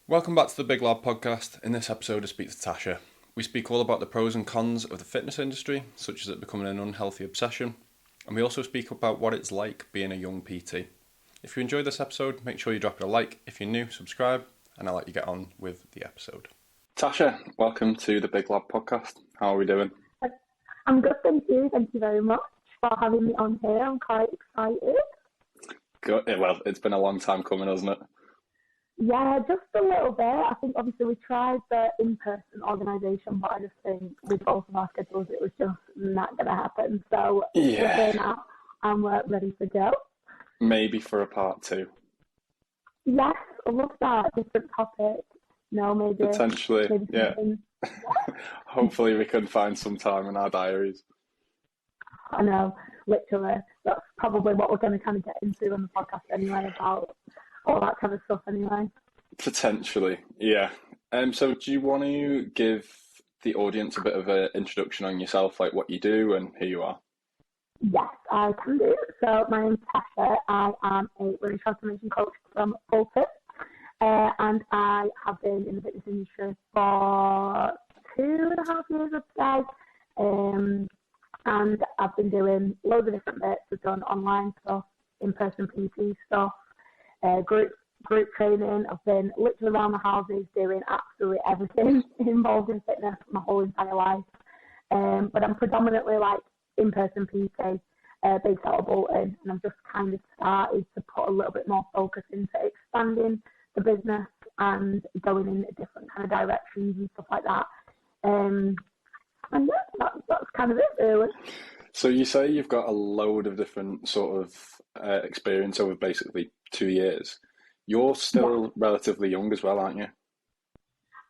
Welcome back to the Big Lad podcast. In this episode, I speak to Tasha. We speak all about the pros and cons of the fitness industry, such as it becoming an unhealthy obsession, and we also speak about what it's like being a young PT. If you enjoyed this episode, make sure you drop it a like. If you're new, subscribe, and I'll let you get on with the episode. Tasha, welcome to the Big Lad podcast. How are we doing? I'm good, thank you. Thank you very much for having me on here. I'm quite excited. Good. Well, it's been a long time coming, hasn't it? Yeah, just a little bit. I think obviously we tried the in-person organisation, but I just think with both of our schedules, it was just not going to happen. So we're here now and we're ready to go. Maybe for a part two. Yes, I love that. Different topic. No, maybe. Potentially, yeah. Hopefully we can find some time in our diaries. I know, literally. That's probably what we're going to kind of get into on the podcast anyway, about all that kind of stuff anyway. Potentially, yeah. So do you want to give the audience a bit of an introduction on yourself, like what you do and who you are? Yes, I can do. So my name's Tasha. I am a running transformation coach from Bolton, and I have been in the fitness industry for 2.5 years, I'd say. And I've been doing loads of different bits. I've done online stuff, in-person PT stuff, group training. I've been literally around the houses doing absolutely everything involved in fitness my whole entire life. But I'm predominantly like in-person PT based out of Bolton, and I've just kind of started to put a little bit more focus into expanding the business and going in different kind of directions and stuff like that. And yeah, that's kind of it, really. So you say you've got a load of different sort of experience over basically 2 years. You're still relatively young as well, aren't you?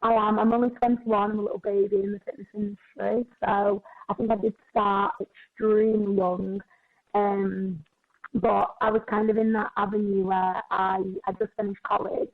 I am. I'm only 21. I'm a little baby in the fitness industry. So I think I did start extremely young. But I was kind of in that avenue where I just finished college.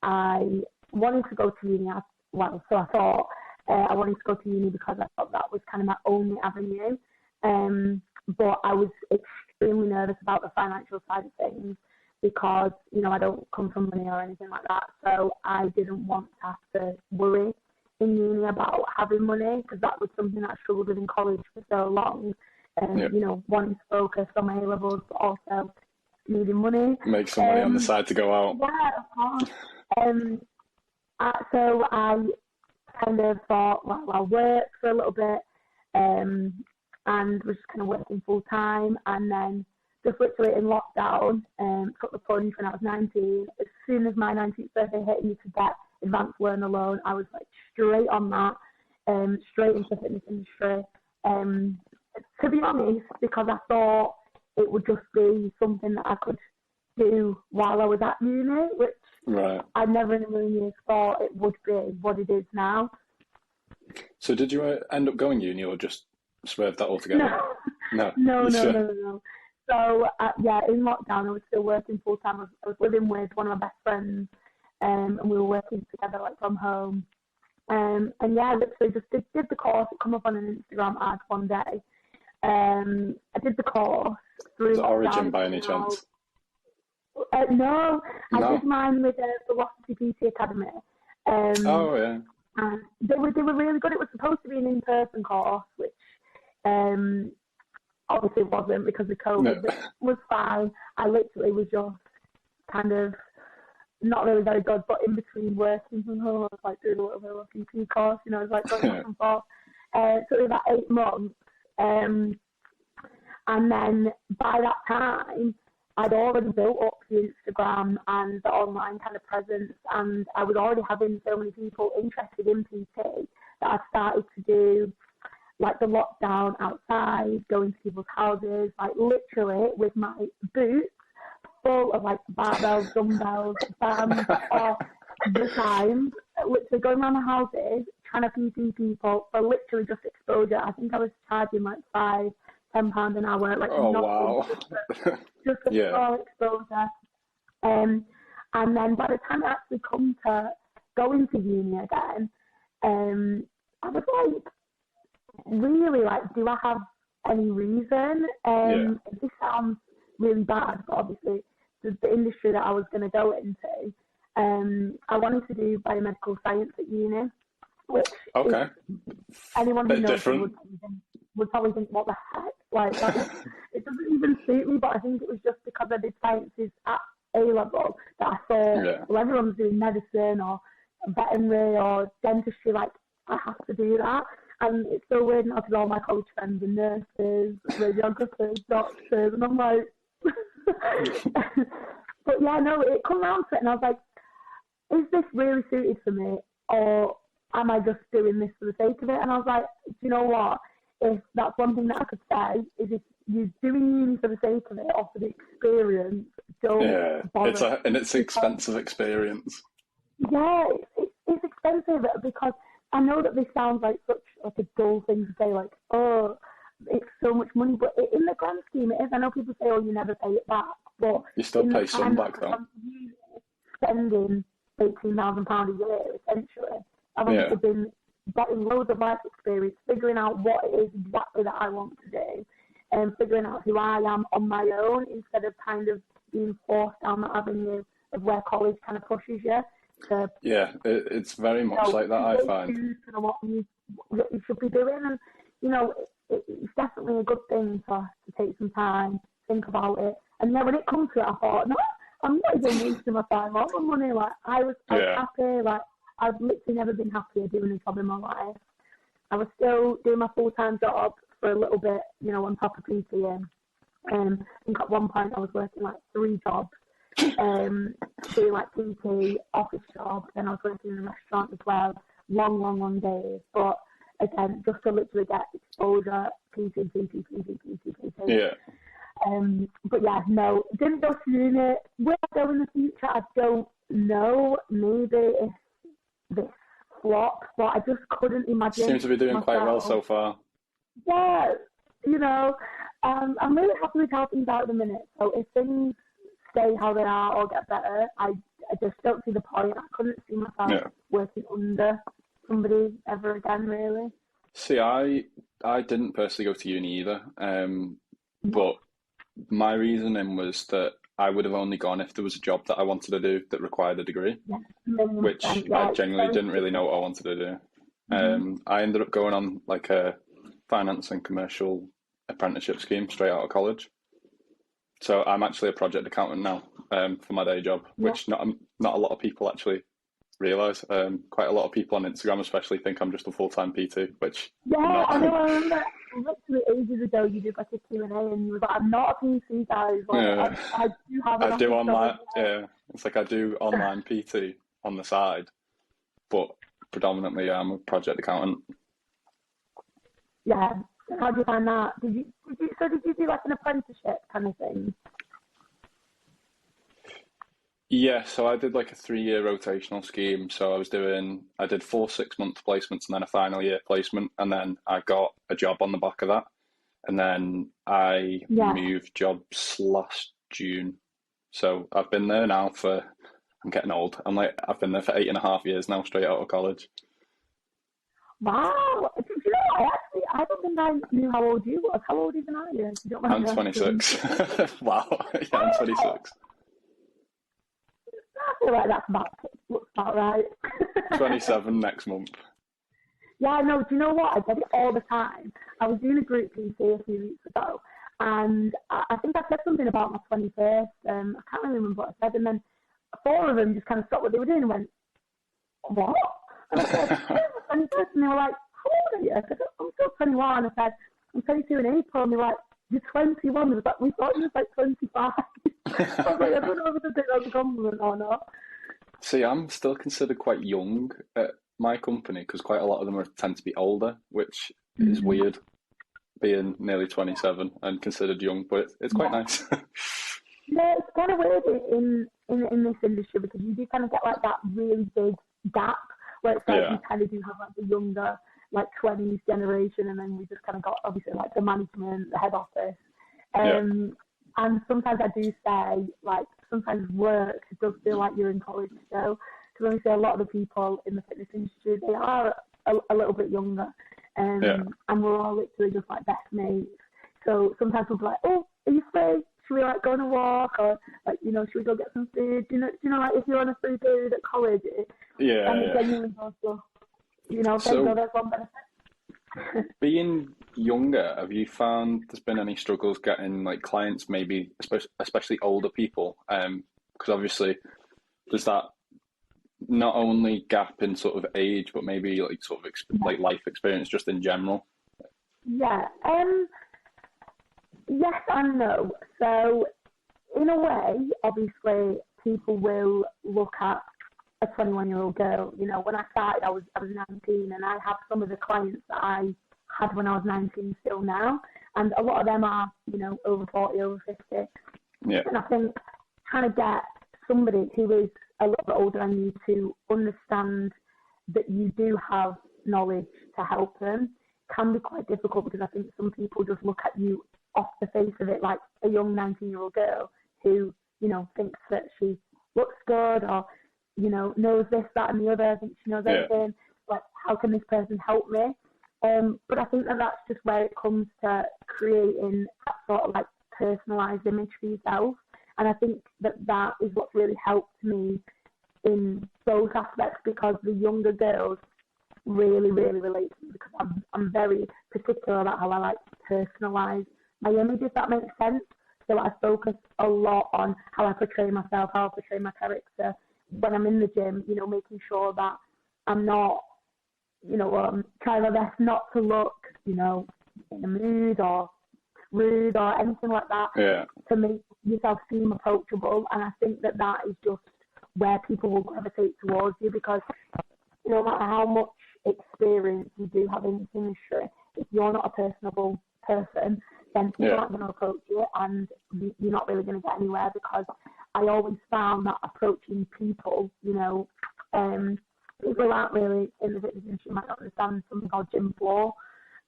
I wanted to go to uni. So I thought I wanted to go to uni because I thought that was kind of my only avenue. But I was extremely nervous about the financial side of things because, you know, I don't come from money or anything like that. So I didn't want to have to worry in uni about having money, because that was something that I struggled with in college for so long. You know, wanting to focus on my A-levels, but also needing money. Make some money on the side to go out. Yeah, of course. So I kind of thought, well, I'll work for a little bit, and was just kind of working full time, and then just literally in lockdown, took the plunge when I was 19. As soon as my 19th birthday hit and you could get advanced learner loan, I was like straight on that, straight into the fitness industry. To be honest, because I thought it would just be something that I could do while I was at uni, which I never in a million years thought it would be what it is now. So did you end up going uni or just swerved that altogether? No. So, in lockdown, I was still working full time. I was living with one of my best friends, and we were working together like from home. And yeah, I literally just did the course. It came up on an Instagram ad one day. I did the course through Is it Origin by any chance? No, I did mine with Velocity PT Academy. Oh yeah. And they were really good. It was supposed to be an in-person course, which obviously wasn't because of COVID. It was fine. I literally was just kind of not really very good, but in between working from home, I was like doing a little bit of a PT course, you know, I was like going back and forth. So it was about 8 months. And then by that time, I'd already built up the Instagram and the online kind of presence, and I was already having so many people interested in PT that I started to do like the lockdown outside, going to people's houses, like literally with my boots full of like barbells, dumbbells, bands, all the time, literally going around the houses, trying to PT people for literally just exposure. I think I was charging like £5-10 an hour, like just a small exposure. And then by the time I actually come to go into uni again, I was like, really, like, do I have any reason? This sounds really bad, but obviously the industry that I was going to go into, I wanted to do biomedical science at uni, which Okay. anyone who Bit knows me different. would probably think, what the heck? Like, it doesn't even suit me, but I think it was just because I did sciences at A-level that I thought, well, everyone's doing medicine or veterinary or dentistry, like, I have to do that. And it's so weird now because all my college friends are nurses, radiographers, doctors, and I'm like... But yeah, no, it come around to it, and I was like, is this really suited for me, or am I just doing this for the sake of it? And I was like, do you know what? If that's one thing that I could say, is if you're doing uni for the sake of it or for the experience, don't bother. It's an expensive experience. Yeah, it's expensive because I know that this sounds like such like a dull thing to say, like, oh, it's so much money, but in the grand scheme it is. I know people say, oh, you never pay it back, but you still pay some back though. Spending £18,000 a year, essentially. I've obviously been getting loads of life experience, figuring out what it is exactly that I want to do, and figuring out who I am on my own instead of kind of being forced down that avenue of where college kind of pushes you. It's very much like that, I find. To know what you should be doing, and it's definitely a good thing to take some time, think about it. And then when it comes to it, I thought, no, I'm not even wasting my time or my money. Like I was happy. Like I've literally never been happier doing a job in my life. I was still doing my full-time job for a little bit, on top of PTing. I think at one point I was working like 3 jobs. Doing like PT, office job, then I was working in a restaurant as well, long days. But again, just to literally get exposure, PT. Yeah. But yeah, no, didn't go to uni. Where I go in the future, I don't know. Maybe if this flops, but I just couldn't imagine. Seems to be doing quite well so far. Yeah, I'm really happy with how things are at the minute. So if things stay how they are or get better, I just don't see the point. I couldn't see myself working under somebody ever again, really. See, I didn't personally go to uni either, but my reasoning was that I would have only gone if there was a job that I wanted to do that required a degree, which I genuinely didn't really know what I wanted to do. I ended up going on like a finance and commercial apprenticeship scheme straight out of college. So I'm actually a project accountant now for my day job, which not a lot of people actually realise. Quite a lot of people on Instagram especially think I'm just a full-time PT, which I know. I remember literally ages ago you did like a Q&A and you were like, I'm not a PT, guys. Like, I do have I do online. It's like I do online PT on the side, but predominantly I'm a project accountant. Yeah. How do you find that? Did you do like an apprenticeship kind of thing? Yeah, so I did like a 3-year rotational scheme. So I did 4 6-month placements and then a final year placement, and then I got a job on the back of that. And then I moved jobs last June. So I've been there now I'm getting old. I've been there for 8.5 years now, straight out of college. Wow. Do you know, I don't think I knew how old you was. How old even are you? I'm 26. Wow. Yeah, I'm 26. I feel like looks about right. 27 next month. Yeah, no, do you know what? I get it all the time. I was doing a group PT a few weeks ago, and I think I said something about my 21st. I can't really remember what I said, and then 4 of them just kind of stopped what they were doing and went, what? And I said, my 21st, and they were like, how old are you? I said, I'm still 21. I said, I'm 22 in April, and they were like, you're 21. They was like, we thought you was like 25. I was like, I don't know if I think that's a compliment or not. See, I'm still considered quite young at my company because quite a lot of them tend to be older, which is weird, being nearly 27 and considered young, but it's quite nice. Yeah, it's kind of weird in this industry because you do kind of get like that really big gap where it's like you kind of do have like the younger, like 20s generation, and then we just kind of got obviously like the management, the head office. And sometimes I do say, like, sometimes work does feel like you're in college still. Because obviously a lot of the people in the fitness industry, they are a little bit younger. And we're all literally just like best mates. So sometimes we'll be like, oh, are you free? should we like go on a walk, or like, you know, should we go get some food? You know, like if you're on a free period at college, it genuinely goes to, you know, So, there's one benefit. being younger, have you found there's been any struggles getting like clients, maybe especially older people? Because obviously there's that not only gap in sort of age, but maybe like sort of like life experience just in general. Yeah. Yes and no. So in a way, obviously, people will look at a 21-year-old girl. You know, when I started, I was 19, and I have some of the clients that I had when I was 19 still now, and a lot of them are, you know, over 40, over 50. Yeah. And I think trying to get somebody who is a little bit older than you to understand that you do have knowledge to help them can be quite difficult, because I think some people just look at you off the face of it like a young 19-year-old girl who, you know, thinks that she looks good, or, you know, knows this, that and the other, thinks she knows everything. Like, how can this person help me? But I think that that's just where it comes to creating that sort of like personalised image for yourself. And I think that that is what's really helped me in those aspects, because the younger girls really, really relate to me, because I'm very particular about how I like to personalise my image, if that makes sense. So I focus a lot on how I portray myself, how I portray my character when I'm in the gym, you know, making sure that I'm not, you know, trying my best not to look, you know, in a mood or rude or anything like that, to make yourself seem approachable. And I think that that is just where people will gravitate towards you, because no matter how much experience you do have in this industry, if you're not a personable person, then people aren't going to approach you, and you're not really going to get anywhere. Because I always found that approaching people, you know, people aren't really in the fitness industry might not understand something called gym floor,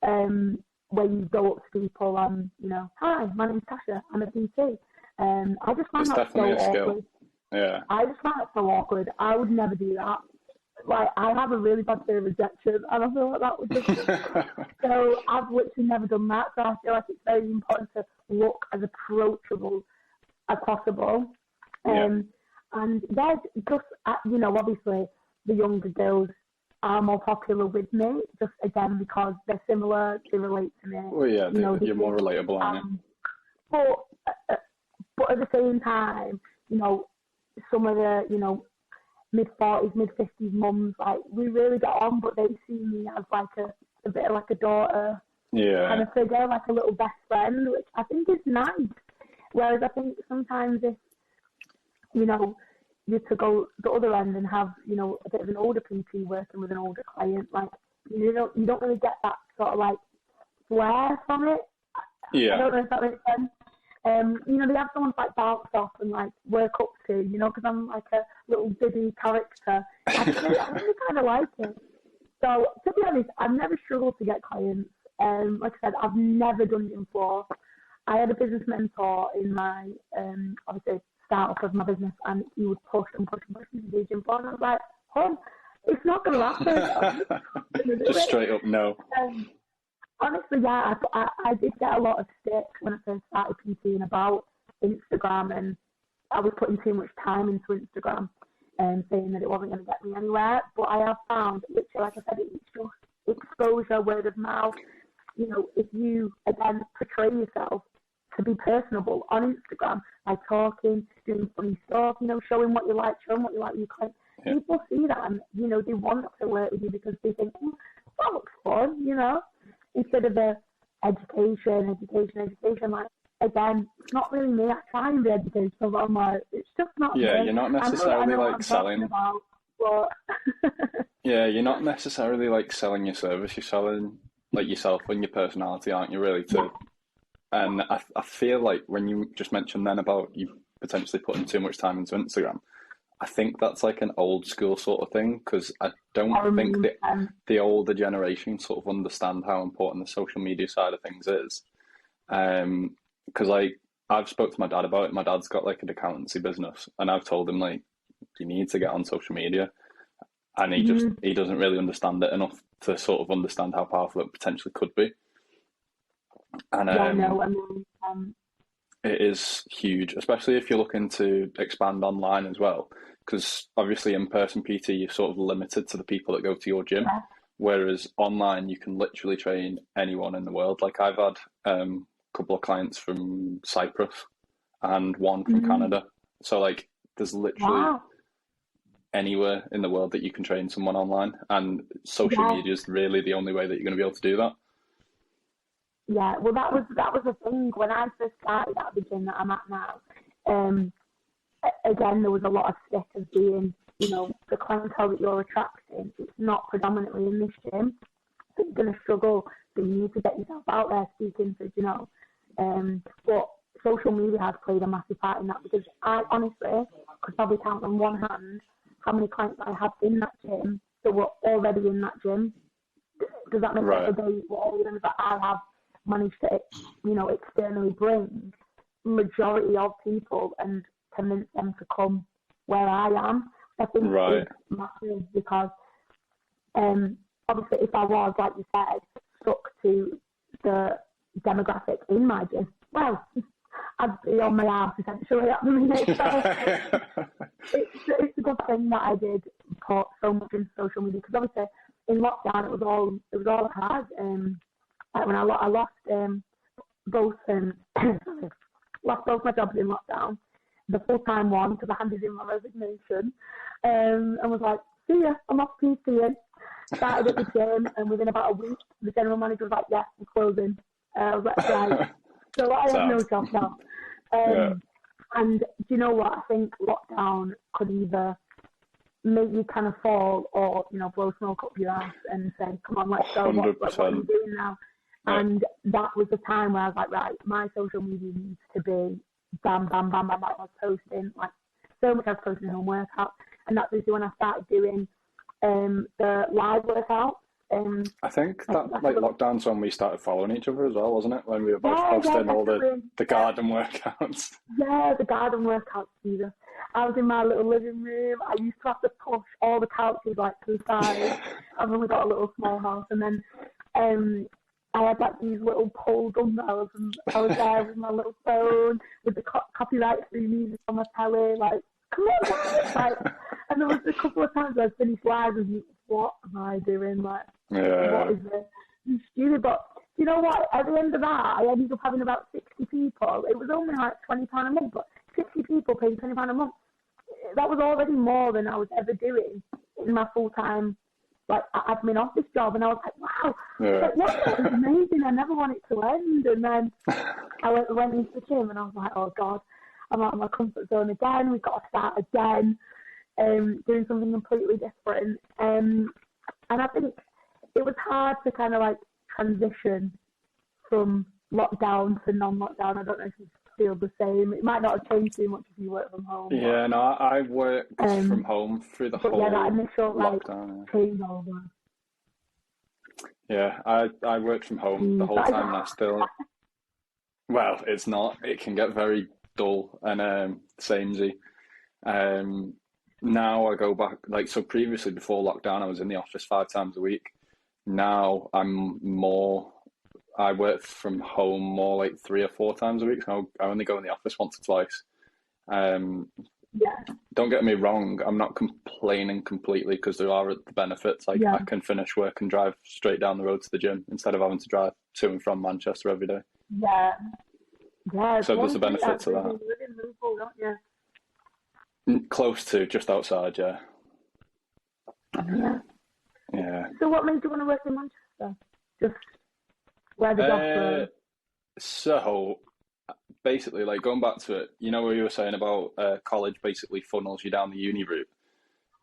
where you go up to people and, you know, hi, my name's Tasha, I'm a PT. I just find that so awkward. Yeah. I just find it so awkward. I would never do that. Like, I have a really bad fear of rejection, and I feel like that would just so I've literally never done that. So I feel like it's very important to look as approachable as possible. And there's just, you know, obviously the younger girls are more popular with me, just again because they're similar, they relate to me. Well, yeah, you know, you're more relatable, aren't you? But at the same time, you know, some of the, you know, mid-40s, mid-50s mums, like, we really get on, but they see me as like a bit of like a daughter kind of figure, like a little best friend, which I think is nice. Whereas I think sometimes if, you know, you to go the other end and have, you know, a bit of an older PT working with an older client, like, you don't really get that sort of like flair from it. Yeah. I don't know if that makes sense. You know, they have someone to like bounce off and like work up to, you know, because I'm like a little biddy character. I really kind of like it. So to be honest, I've never struggled to get clients. Like I said, I've never done gym floor. I had a business mentor in my obviously start-up of my business, and he would push and push and push me to do gym floor, and I was like, oh, it's not going to happen. Just straight up no. Honestly, yeah, I did get a lot of stick when I first started PTing about Instagram, and I was putting too much time into Instagram and saying that it wasn't going to get me anywhere. But I have found, literally, like I said, it's just exposure, word of mouth. You know, if you, again, portray yourself to be personable on Instagram by talking, doing funny stuff, you know, showing what you like with your clients, people see that and, you know, they want to work with you because they think, oh, that looks fun, you know. Instead of the education, like, again, it's not really me. I try and be educational, but I'm like, it's just not me. Yeah, you're not necessarily like selling. About, but... Yeah, you're not necessarily like selling your service. You're selling like yourself and your personality, aren't you? Really, too. And I feel like when you just mentioned then about you potentially putting too much time into Instagram, I think that's like an old school sort of thing, because I don't think the older generation sort of understand how important the social media side of things is. Because like I've spoke to my dad about it. My dad's got like an accountancy business, and I've told him like you need to get on social media, and he doesn't really understand it enough to sort of understand how powerful it potentially could be. And It is huge, especially if you're looking to expand online as well. Because obviously, in-person PT, you're sort of limited to the people that go to your gym. Yeah. Whereas online, you can literally train anyone in the world. Like I've had a couple of clients from Cyprus and one from Canada. So like, there's literally anywhere in the world that you can train someone online, and social media is really the only way that you're going to be able to do that. Yeah, well, that was the thing when I first started at the gym that I'm at now. Again, there was a lot of stick of being, you know, the clientele that you're attracting. It's not predominantly in this gym. So you're going to struggle. So you need to get yourself out there speaking to, you know. But social media has played a massive part in that, because I honestly could probably count on one hand how many clients I have in that gym that were already in that gym. Does that make sense? They were all the ones that I have managed to, you know, externally bring majority of people and convince them to come where I am. I think it's massive, because obviously if I was, like you said, stuck to the demographic in my gym, well, I'd be on my ass essentially at the minute. So it's a good thing that I did put so much into social media, because obviously in lockdown it was all I had. Like when I lost both lost both my jobs in lockdown, the full-time one, because I handed in my resignation, and was like, see ya, I'm off PTing. Started at the gym, and within about a week, the general manager was like, yes, we're closing. I was like, right. So I have no job now. And do you know what? I think lockdown could either make you kind of fall, or, you know, blow smoke up your ass and say, come on, let's go. What are you doing now? And that was the time where I was like, right, my social media needs to be bam, bam, bam, bam, bam. I was posting, like, so much I was posting home workouts. And that's when I started doing the live workouts. I think that, like, lockdown's when we started following each other as well, wasn't it? When we were both posting all the garden workouts. Yeah, the garden workouts, Jesus. I was in my little living room. I used to have to push all the couches, like, to the side. I've only got a little small house. And then I had, like, these little pole dumbbells, and I was there with my little phone with the copyright-free music on my telly, like, come on, guys. Like, and there was a couple of times where I finished live and you, what am I doing? Like, what is this? It's stupid. But you know what? At the end of that, I ended up having about 60 people. It was only like £20 a month, but 60 people paying £20 a month. That was already more than I was ever doing in my full-time, like, admin office job. And I was like, wow, like, what? It's amazing. I never want it to end. And then I went into the gym and I was like, oh God, I'm out of my comfort zone again. We've got to start again, doing something completely different. And I think it was hard to kind of, like, transition from lockdown to non-lockdown. I don't know if you feel the same. It might not have changed too much if you work from home. Yeah, no, I worked from home through the whole that initial, lockdown. Like, changeover. Yeah, I worked from home the whole time, and I still... Well, it's not. It can get very dull and samey. Now I go back, like, so previously before lockdown I was in the office 5 times a week. Now I work from home more like 3 or 4 times a week, so I only go in the office once or twice. Don't get me wrong, I'm not complaining completely, because there are the benefits. Like, I can finish work and drive straight down the road to the gym instead of having to drive to and from Manchester every day. So there's a benefit to that. You live in Liverpool, don't you? Close to, just outside, yeah. So what made you want to work in Manchester? Just where the jobs were? So basically, like, going back to it, you know what you were saying about college basically funnels you down the uni route.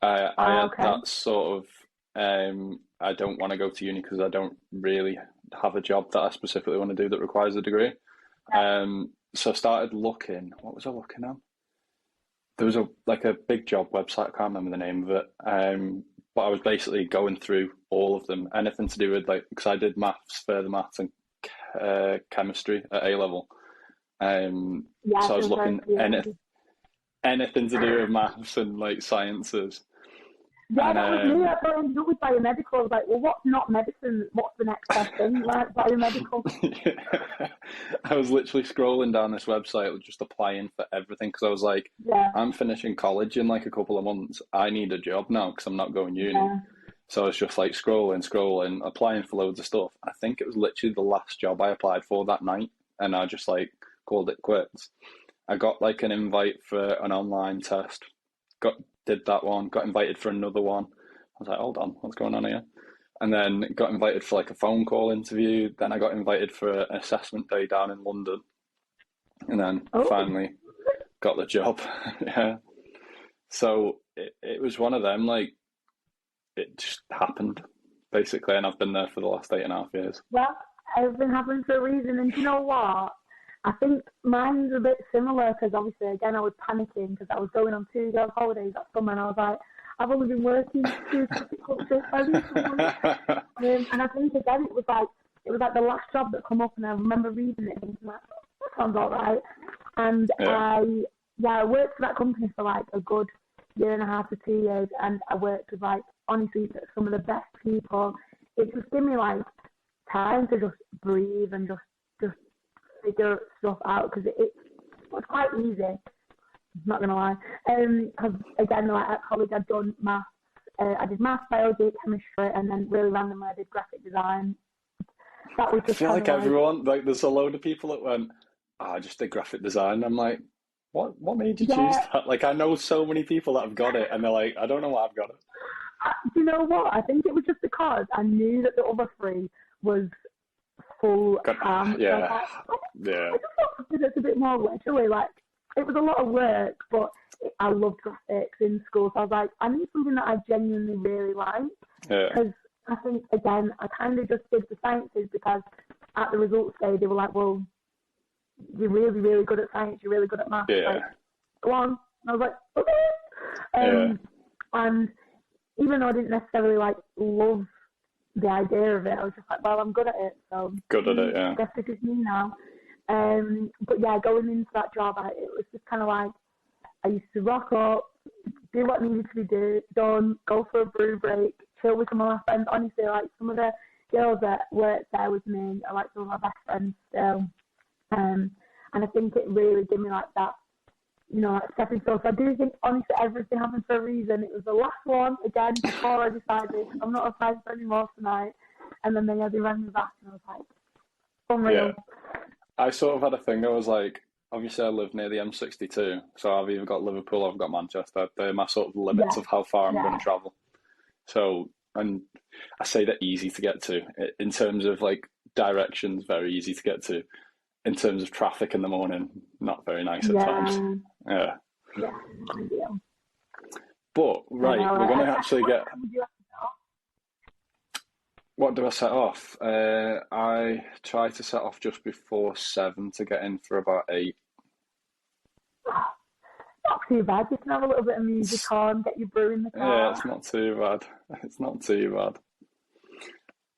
I had that sort of, I don't want to go to uni because I don't really have a job that I specifically want to do that requires a degree. So I started looking. What was I looking at? There was a big job website. I can't remember the name of it. But I was basically going through all of them, anything to do with, like, because I did further maths and chemistry at A level. So I was looking anything to do with maths and, like, sciences. Yeah, And, that was me. That's what I ended up with biomedical. I was like, well, what's not medicine? What's the next best thing? Like biomedical. yeah. I was literally scrolling down this website, just applying for everything because I was like, Yeah. I'm finishing college in like a couple of months. I need a job now because I'm not going uni. Yeah. So I was just like scrolling, applying for loads of stuff. I think it was literally the last job I applied for that night, and I just like called it quits. I got like an invite for an online test. Did that one. Got invited for another one. I was like, hold on, what's going on here? And then got invited for like a phone call interview. Then I got invited for an assessment day down in London, and then finally got the job. Yeah. So it was one of them, like, it just happened, basically, and I've been there for the last 8.5 years. Well, everything happens for a reason, and do you know what? I think mine's a bit similar because obviously, again, I was panicking because I was going on 2 girls' holidays that summer, and I was like, I've only been working 2 cultures. And I think again, it was like the last job that come up, and I remember reading it and thinking, like, that sounds all right. And I worked for that company for like a good 1.5 to 2 years, and I worked with like honestly some of the best people. It just gave me like time to just breathe and just figure stuff out because it was quite easy. I'm not gonna lie. Because again, like at college, I'd done maths. I did maths, biology, chemistry, and then really randomly I did graphic design. That was just I feel like everyone, like, there's a load of people that went, I just did graphic design. I'm like, what made you choose that? Like, I know so many people that have got it, and they're like, I don't know why I've got it. Do you know what? I think it was just because I knew that the other 3 was full time. Yeah. I just thought it's a bit more leisurely. Like, it was a lot of work, but I loved graphics in school. So I was like, I need something that I genuinely really like. Yeah. Because I think, again, I kind of just did the sciences because at the results day, they were like, well, you're really, really good at science, you're really good at maths. Yeah. Like, go on. And I was like, okay. And even though I didn't necessarily like love the idea of it, I was just like, well, I'm good at it, so good at it, yeah. I guess this is me now. But yeah, going into that job, it was just kind of like I used to rock up, do what needed to be done, go for a brew break, chill with some of my friends. Honestly, like some of the girls that worked there with me are like some of my best friends still. And I think it really gave me like that, you know, like stepping stone. So I do think, honestly, everything happened for a reason. It was the last one, again, before I decided I'm not applying for any more tonight. And then they rang me back and I was like, unreal. Yeah. I sort of had a thing. I was like, obviously I live near the M62, so I've either got Liverpool or I've got Manchester. They're my sort of limits of how far I'm going to travel. So, and I say they're easy to get to. In terms of like directions, very easy to get to. In terms of traffic in the morning, not very nice at times. Yeah. Yeah, ideal. But, right, we're going to actually get... What do I set off? I try to set off just before 7 to get in for about 8. Not too bad. You can have a little bit of music on, get your brew in the car. Yeah, it's not too bad. It's not too bad.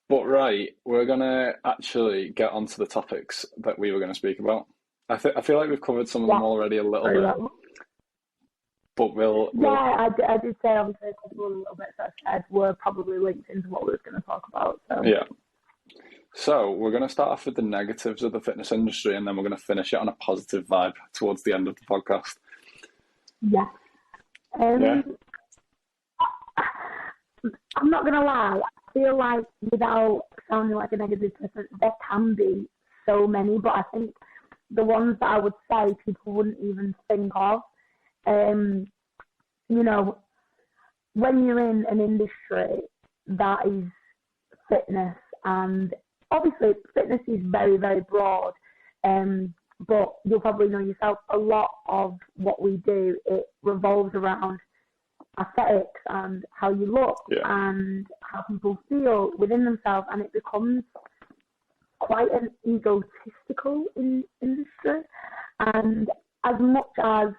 But right, we're going to actually get onto the topics that we were going to speak about. I feel like we've covered some of them already a little bit. But we'll... I did say obviously a little bit, so I said we're probably linked into what we were going to talk about. So. Yeah. So we're going to start off with the negatives of the fitness industry, and then we're going to finish it on a positive vibe towards the end of the podcast. Yeah. Yeah. I'm not going to lie. I feel like without sounding like a negative person, there can be so many, but I think the ones that I would say people wouldn't even think of. You know, when you're in an industry that is fitness, and obviously fitness is very, very broad, but you'll probably know yourself, a lot of what we do, it revolves around aesthetics and how you look and how people feel within themselves, and it becomes quite an egotistical industry. And as much as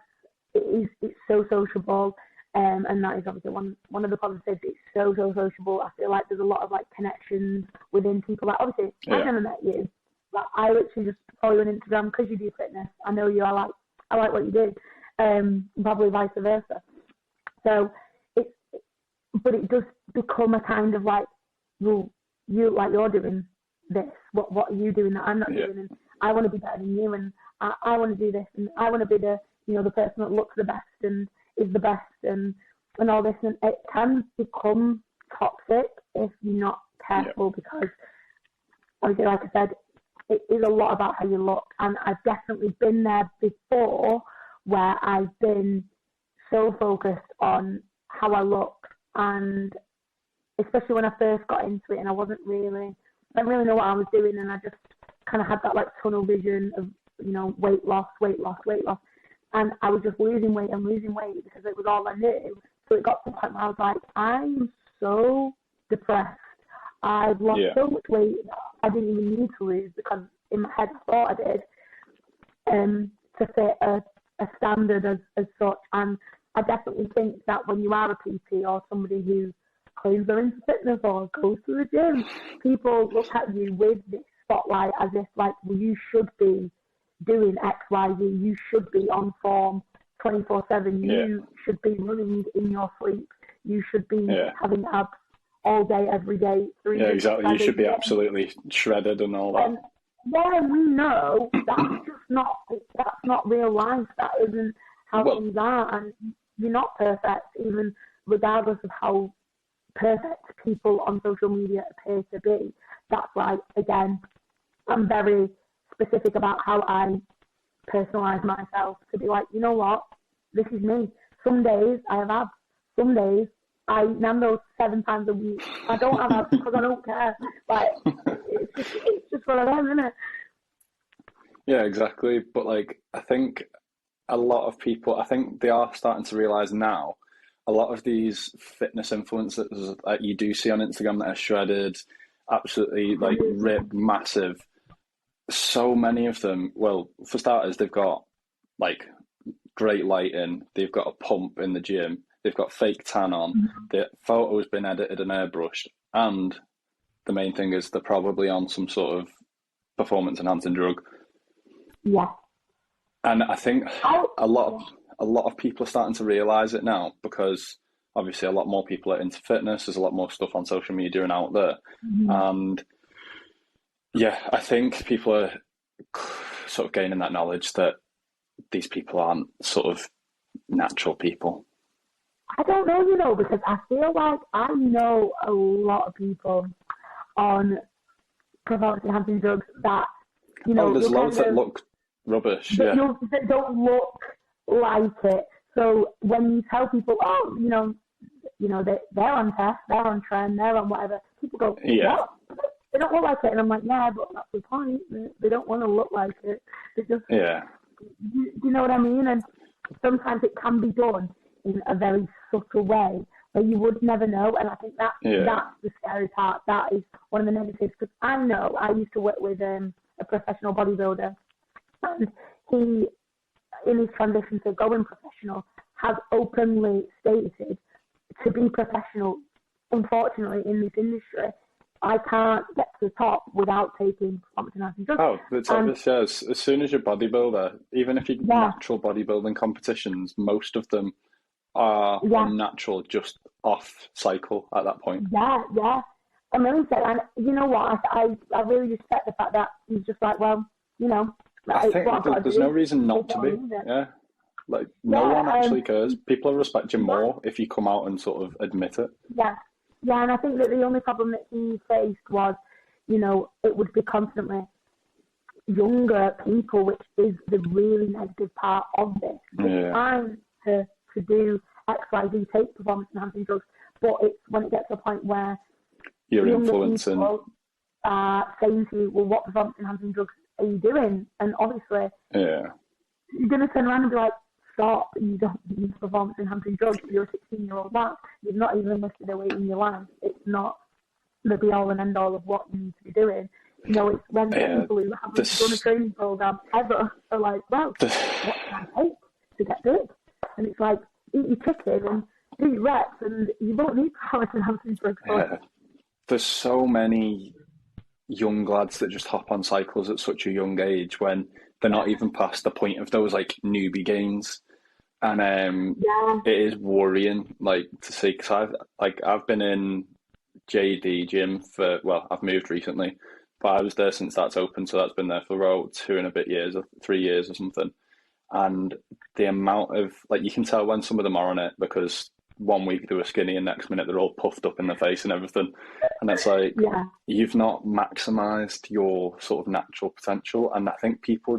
it's so sociable, and that is obviously one of the positives. It's so sociable. I feel like there's a lot of like connections within people. Like obviously, I've never met you. Like I literally just follow you on Instagram because you do fitness. I know you. I like what you do. Probably vice versa. So it's, but it does become a kind of like, well, you're doing this. What are you doing that I'm not doing? And I want to be better than you, and I want to do this, and I want to be the the person that looks the best and is the best, and all this, and it can become toxic if you're not careful, because obviously, like I said, it is a lot about how you look, and I've definitely been there before where I've been so focused on how I look, and especially when I first got into it and I didn't really know what I was doing, and I just kind of had that like tunnel vision of weight loss, and I was just losing weight because it was all I knew. So it got to the point where I was like, I'm so depressed. I've lost so much weight I didn't even need to lose, because in my head I thought I did, to fit a standard as such. And I definitely think that when you are a PT or somebody who claims they're into fitness or goes to the gym, people look at you with this spotlight as if like, well, you should be doing X, Y, Z, you should be on form 24/7, you should be running in your sleep, you should be having abs all day, every day. Exactly. You should be absolutely shredded and all that. Yeah, we know that's not real life. That isn't how things are, and you're not perfect, even regardless of how perfect people on social media appear to be. That's why, again, I'm very specific about how I personalize myself, to be like, you know what, this is me. Some days I have abs, some days I Nando's 7 times a week. I don't have abs because I don't care. Like, it's just one of them, isn't it? Yeah, exactly. But like, I think a lot of people, I think they are starting to realize now, a lot of these fitness influencers that you do see on Instagram that are shredded, absolutely like ripped, massive. So many of them, well, for starters, they've got like great lighting, they've got a pump in the gym, they've got fake tan on, the photo's been edited and airbrushed, and the main thing is they're probably on some sort of performance enhancing drug. Yeah. And I think a lot of people are starting to realise it now, because obviously a lot more people are into fitness, there's a lot more stuff on social media and out there. And yeah, I think people are sort of gaining that knowledge that these people aren't sort of natural people. I don't know, because I feel like I know a lot of people on performance enhancing drugs that, there's loads that look rubbish, that don't look like it. So when you tell people, they're on test, they're on trend, they're on whatever, people go, what? They don't look like it. And I'm like, yeah, but that's the point. They don't want to look like it. They just, you know what I mean? And sometimes it can be done in a very subtle way where you would never know. And I think that's the scary part. That is one of the negatives. Because I know I used to work with a professional bodybuilder, and he, in his transition to going professional, has openly stated, to be professional, unfortunately, in this industry, I can't get to the top without taking performance enhancing drugs. Oh, it's obvious, yes. As soon as you're a bodybuilder, even if you're natural bodybuilding competitions, most of them are unnatural, just off cycle at that point. Yeah. I'm really sad. And you know what? I really respect the fact that he's just like, well, I think there's no reason not to be. Yeah. Like, no one actually cares. People will respect you more if you come out and sort of admit it. Yeah. Yeah, and I think that the only problem that he faced was, it would be constantly younger people, which is the really negative part of this. It's fine to do X, Y, Z, take performance enhancing drugs, but it's when it gets to a point where you're influencing. People are saying to you, well, what performance enhancing drugs are you doing? And obviously, you're going to turn around and be like, stop, you don't need performance enhancing drugs. You're a 16-year-old man. You've not even lifted a weight in your life. It's not the be all and end all of what you need to be doing. It's when people who haven't done a training program ever are like, well, what can I take to get big? And it's like, eat your chicken and do your reps, and you won't need performance enhancing drugs. There's so many young lads that just hop on cycles at such a young age when they're not even past the point of those like newbie gains. and Yeah. it is worrying, like, to see, because I've been in JD gym for, well, I've moved recently, but I was there since that's open, so that's been there for about 2.5 years or 3 years or something. And the amount of, like, you can tell when some of them are on it, because one week they were skinny and next minute they're all puffed up in the face and everything. And it's like, Yeah. you've not maximized your sort of natural potential. And I think people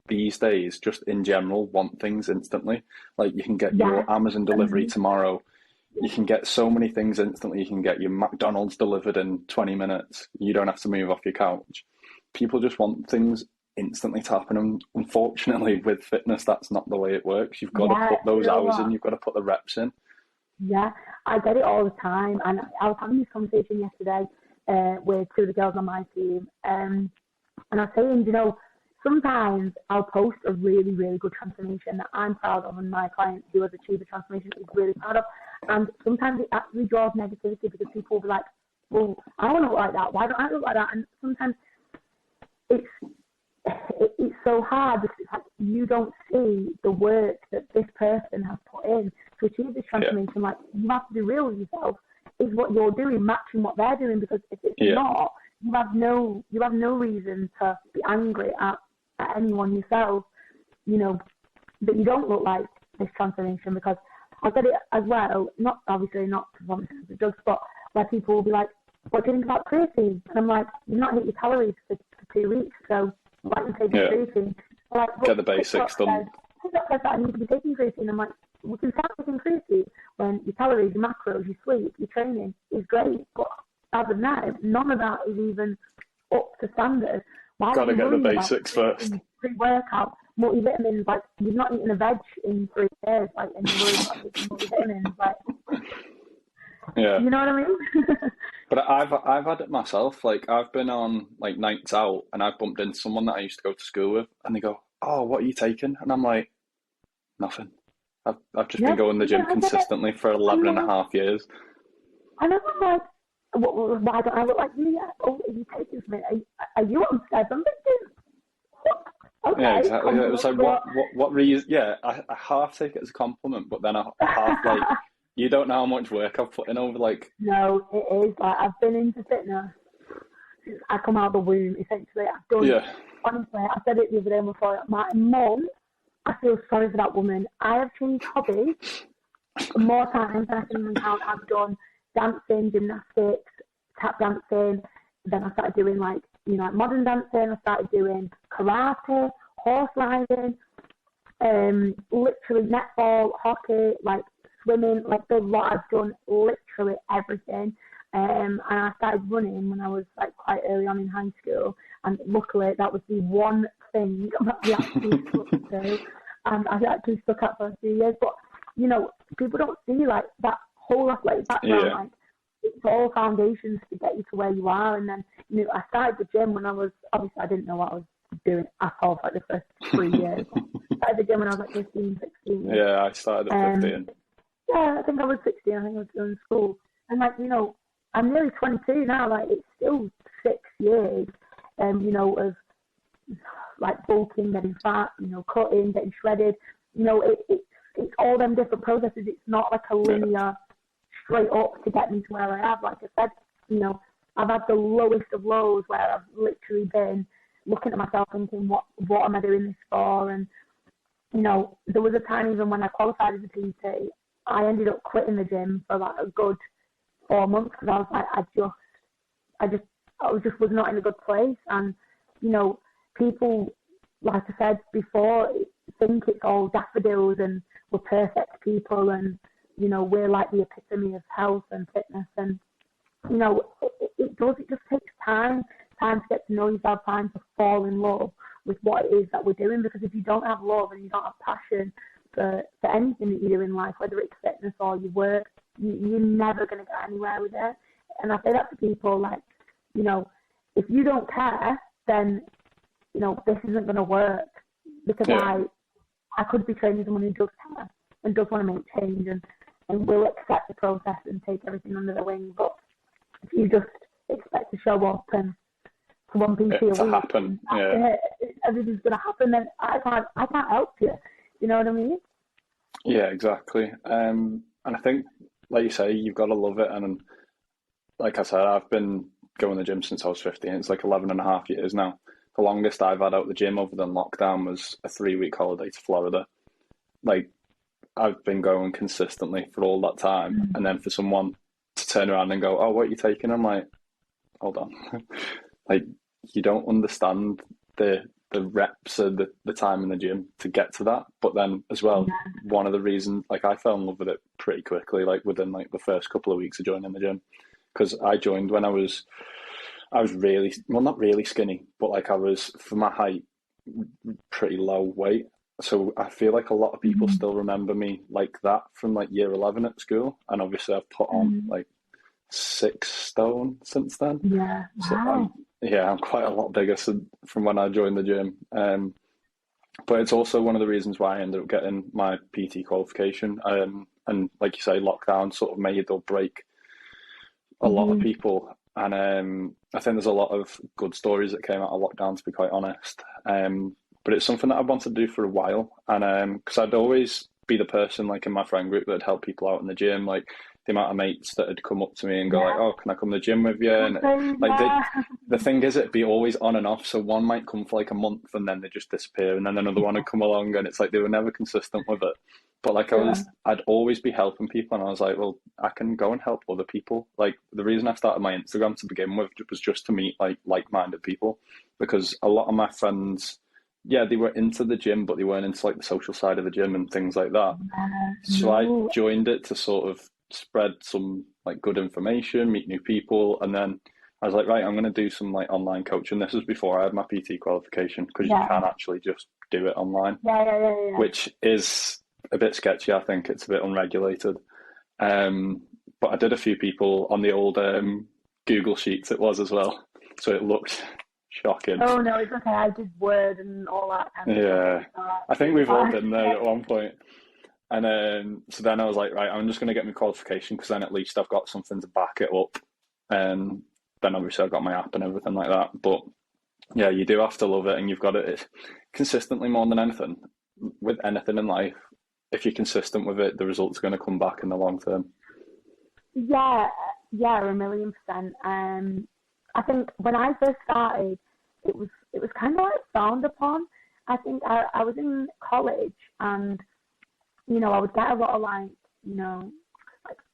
these days, just in general, want things instantly. Like, you can get your Amazon delivery tomorrow. You can get so many things instantly. You can get your McDonald's delivered in 20 minutes. You don't have to move off your couch. People just want things instantly to happen. And unfortunately, with fitness, that's not the way it works. You've got to put those hours in. You've got to put the reps in. Yeah, I get it all the time. And I was having this conversation yesterday with two of the girls on my team. And I was saying, sometimes I'll post a really, really good transformation that I'm proud of, and my client who has achieved a transformation is really proud of. And sometimes it actually draws negativity because people will be like, well, I want to look like that. Why don't I look like that? And sometimes it's so hard because it's like you don't see the work that this person has put in to achieve this transformation. Like, you have to be real with yourself. Is what you're doing matching what they're doing? Because if it's not, you have no reason to be angry at anyone yourself, that you don't look like this transformation. Because I get it as well, not performance as drugs, but where people will be like, what do you think about creatine? And I'm like, you've not hit your calories for 2 weeks, so why are you taking creatine? Like, get the basics done. TikTok says that I need to be taking creatine. I'm like, we can start taking creatine when your calories, your macros, your sleep, your training is great, but as of now, none of that is even up to standard. Got to get the basics first. Pre-workout, multivitamins, like, you've not eaten a veg in 3 years, like, and you're worried about taking multivitamins, like, yeah. You know what I mean? But I've had it myself. Like, I've been on, like, nights out, and I've bumped into someone that I used to go to school with, and they go, "Oh, what are you taking?" And I'm like, "Nothing. I've just been going to the gym consistently for 11.5 years." And I was like, why don't I look like you yet? Oh, are you taking something? Are you on 7? I'm thinking, okay. Yeah, exactly. It was like, what reason? Yeah, I half take it as a compliment, but then I half, like, you don't know how much work I've put in over, like... No, it is. Like, I've been into fitness since I come out of the womb, essentially. I've done, honestly, I said it the other day before, my mum, I feel sorry for that woman. I have changed hobbies more times than I can even count. I've done dancing, gymnastics, tap dancing. Then I started doing, like, modern dancing. I started doing karate, horse riding, literally netball, hockey, like, swimming, like, the lot. I've done literally everything. And I started running when I was, like, quite early on in high school. And luckily, that was the one thing that we actually stuck to. And I actually stuck out for a few years. But, people don't see, like, that whole athletic background. Like, it's all foundations to get you to where you are. And then, I started the gym when I was, obviously, I didn't know what I was doing at all for, like, the first 3 years. I started the gym when I was, like, 15, 16. Yeah, I started at 15. Yeah, I think I was 16. I think I was still in school. And, like, I'm nearly 22 now. Like, it's still 6 years, of, like, bulking, getting fat, cutting, getting shredded. It's all them different processes. It's not like a linear straight up to get me to where I am. Like I said, I've had the lowest of lows where I've literally been looking at myself thinking, what am I doing this for? And, there was a time even when I qualified as a PT, I ended up quitting the gym for, like, a good 4 months because I was like, I just was not in a good place. And, people, like I said before, think it's all daffodils and we're perfect people and, we're like the epitome of health and fitness. And, it just takes time to get to know yourself, time to fall in love with what it is that we're doing. Because if you don't have love and you don't have passion for anything that you do in life, whether it's fitness or your work, you're never going to get anywhere with it. And I say that to people, like, if you don't care, then, this isn't going to work. Because I could be training someone who does care and does want to make change and will accept the process and take everything under the wing. But if you just expect to show up and to one PT a week, happen. Everything's going to happen, then I can't help you. You know what I mean? Yeah, exactly. And I think, like you say, you've got to love it. And like I said, I've been going to the gym since I was 15. It's like 11 and a half years now. The longest I've had out the gym other than lockdown was a 3 week holiday to Florida. Like, I've been going consistently for all that time. And then for someone to turn around and go, "Oh, what are you taking?" I'm like, hold on. Like, you don't understand the reps and the time in the gym to get to that. But then as well, one of the reasons, like, I fell in love with it pretty quickly, like within like the first couple of weeks of joining the gym, because I joined when I was really, well, not really skinny, but like I was, for my height, pretty low weight. So I feel like a lot of people still remember me like that from like year 11 at school. And obviously I've put on like 6 stone since then. Yeah. So I'm quite a lot bigger from when I joined the gym. But it's also one of the reasons why I ended up getting my PT qualification. And like you say, lockdown sort of made or break a lot of people. And I think there's a lot of good stories that came out of lockdown, to be quite honest. But it's something that I wanted to do for a while. And because I'd always be the person, like in my friend group, that would help people out in the gym. Like the amount of mates that had come up to me and go like, "Oh, can I come to the gym with you?" And like the thing is, it'd be always on and off. So one might come for like a month and then they just disappear, and then another one would come along, and it's like they were never consistent with it. But like I'd always be helping people, and I was like, well, I can go and help other people. Like the reason I started my Instagram to begin with was just to meet like-minded people, because a lot of my friends, yeah, they were into the gym, but they weren't into like the social side of the gym and things like that. So I joined it to sort of spread some like good information, meet new people, and then I was like, right, I'm going to do some like online coaching. This was before I had my PT qualification, because you can't actually just do it online, which is a bit sketchy. I think it's a bit unregulated. But I did a few people on the old Google Sheets, it was as well, so it looked shocking. Oh no, it's okay. I did Word and all that kind of stuff. I think we've all been there at one point. And so then I was like, right, I'm just going to get my qualification, because then at least I've got something to back it up. And then obviously I've got my app and everything like that. But yeah, you do have to love it, and you've got to consistently, more than anything, with anything in life. If you're consistent with it, the results are going to come back in the long term. Yeah, 1,000,000%. I think when I first started, it was kind of like frowned upon. I think I was in college, and I would get a lot of like